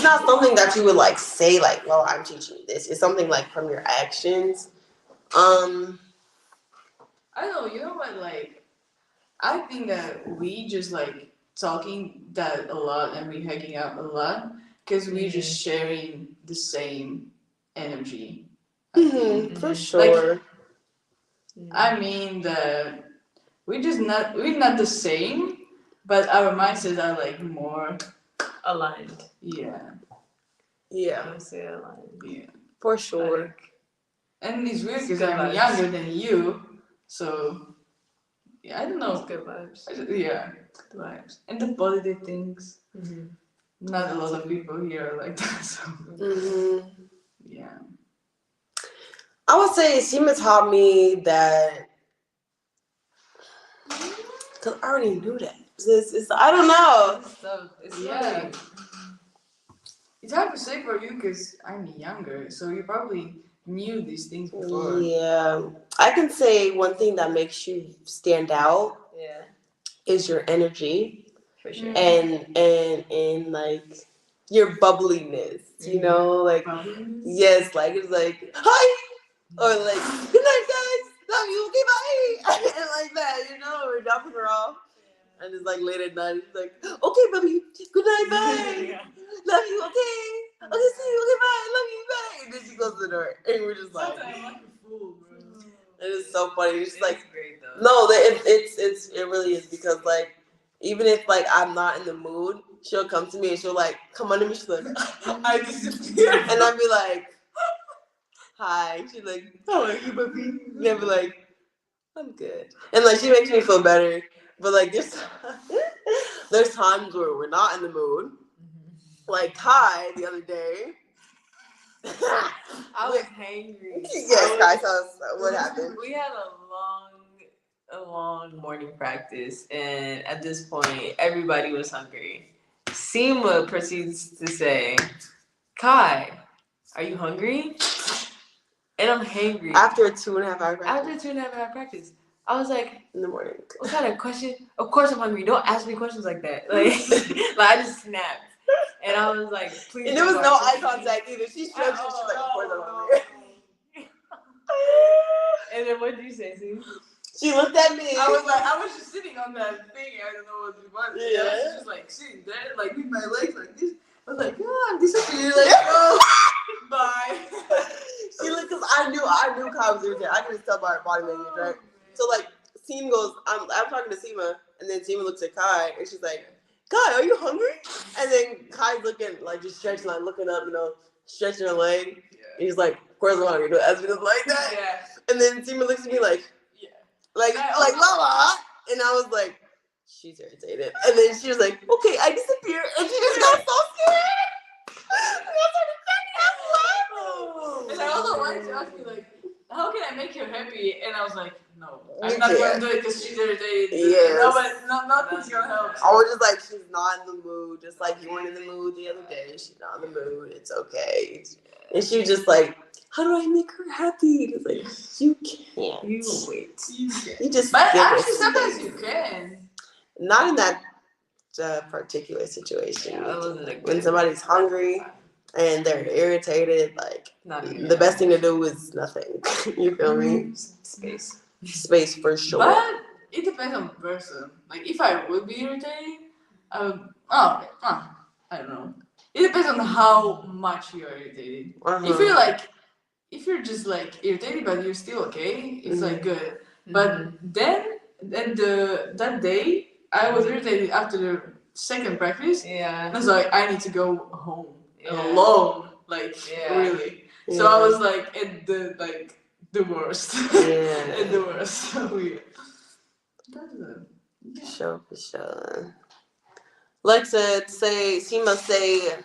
not something that you would like say like, "Well, I'm teaching you this." It's something like from your actions. I don't know. You know what? Like, I think that we just like talking that a lot and we hanging out a lot because we just sharing the same energy. For sure. I mean that we're not the same, but our mindsets are like more Aligned. yeah. Yeah, I would say aligned. Yeah. for sure. Like, And it's weird It's because good I'm vibes. younger than you, so yeah, I don't it's know. good vibes. Yeah, the vibes and the positive things. Mm-hmm. Not a lot of people here are like that, so yeah. I would say Seema taught me that. Cause I already knew that. I don't know. So it's Yeah. It's hard to say for you because I'm younger, so you probably knew these things before. Yeah, I can say one thing that makes you stand out Yeah, is your energy for sure. and like your bubbliness. You know, like yes, like it's like hi or like good night, guys. Love you. Okay, bye. And like that, you know, we're dropping her off. And it's like late at night. He's like, okay, baby, good night, bye. Yeah. Love you, okay. Okay, see you, okay, bye. Love you, bye. And then she goes to the door, and we're just like, Sometimes I'm like a fool, bro. it is so funny. It's just like, It's great though. no, it really is because like even if like I'm not in the mood, she'll come to me and she'll like come under me. She's like, I disappear. and I'll be like, hi. She's like, how are you, baby? And I'll be like, I'm good. And like she makes me feel better. But like there's times where we're not in the mood. Like Kai the other day. I was hangry. Yes, Kai, tell us what happened. We had a long morning practice, and at this point, everybody was hungry. Seema proceeds to say, "Kai, are you hungry?" And I'm hangry. After a 2.5 hour practice. After 2.5 hour practice, I was like, in the morning. "What kind of question? Of course I'm hungry. Don't ask me questions like that." Like I just snapped, and I was like, "Please." And there was no eye contact either. She stretched and she's like, of course I'm hungry. And then what did you say, Sue? She looked at me. I was just sitting on that thing. I don't know what it was. Yeah. I was just like sitting there, like with my legs like this. I was like, oh, I'm disappearing. Like, oh, bye. She looked, because I knew Kai was irritated. I could just tell by her body language, right? So like, Seema goes, I'm talking to Seema, and then Seema looks at Kai, and she's like, Kai, are you hungry? And then Kai's looking, like just stretching, like looking up, stretching her leg. Yeah. And he's like, of course I'm hungry. Don't ask me nothing like that. Yeah. And then Seema looks at me like, like Lala. And I was like, she's irritated. And then she was like, okay, I disappear. And she just got so scared. And I started cracking up laughing. And I also wanted to ask you, like, how can I make her happy? And I was like, no, I'm not going to do it because she's irritated. Yes. No, but nothing's going to help. I was just like, she's not in the mood. Just like you weren't in the mood the other day. She's not in the mood. It's okay. And she was just like, how do I make her happy? It's like, you can't. You wait. You just. But actually, sometimes you can. Not in that particular situation. Yeah, when somebody's hungry and they're irritated, like the best thing to do is nothing. You feel me? Space for sure. But it depends on the person. Like if I would be irritated, I would. I don't know. It depends on how much you are irritated. Uh-huh. If you're just like irritated but you're still okay, it's like good. But then that day I was irritated after the second practice. Yeah. I was like, I need to go home alone. Like really. Yeah. So I was like at the worst. Yeah. At the worst. So weird. For sure. Lexa, Seema say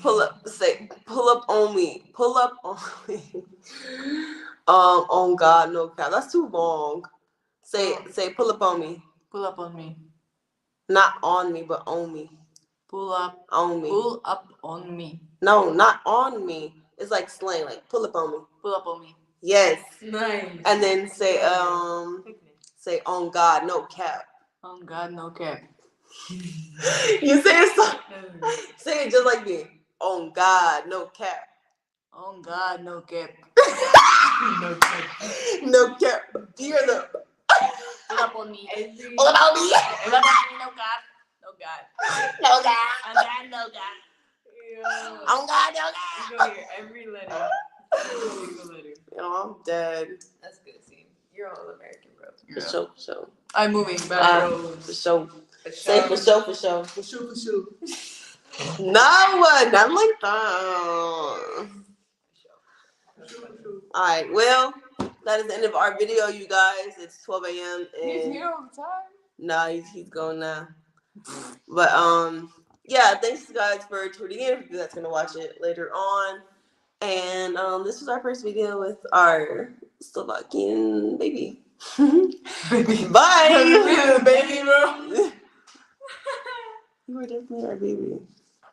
pull up on me. Pull up on me. On God, no cap. That's too long. Say pull up on me. Pull up on me. Not on me, but on me. Pull up on me. Pull up on me. No, not on me. It's like slang, like pull up on me. Pull up on me. Yes. Nice. And then say on God, no cap. On God, no cap. You say it so. Say it just like me. On God, no cap. On God, no cap. No cap. No cap. Hear the. Pull up on me. Pull up on me. Pull up on me, no God. No God. No God. On God, no God. Yeah. On God, no God. You go hear every letter. Every single letter. I'm dead. That's good, see. You're all American, bro. For sure. I'm moving back roads. For sure. Say for sure. For sure. No, not like that. Alright, well, that is the end of our video, you guys. It's 12 a.m. and he's here all the time? No, he's going now. But yeah, thanks guys for tuning in. For you that's gonna watch it later on. And this was our first video with our Slovakian baby. Baby. Bye. Baby, bro. You were definitely our baby.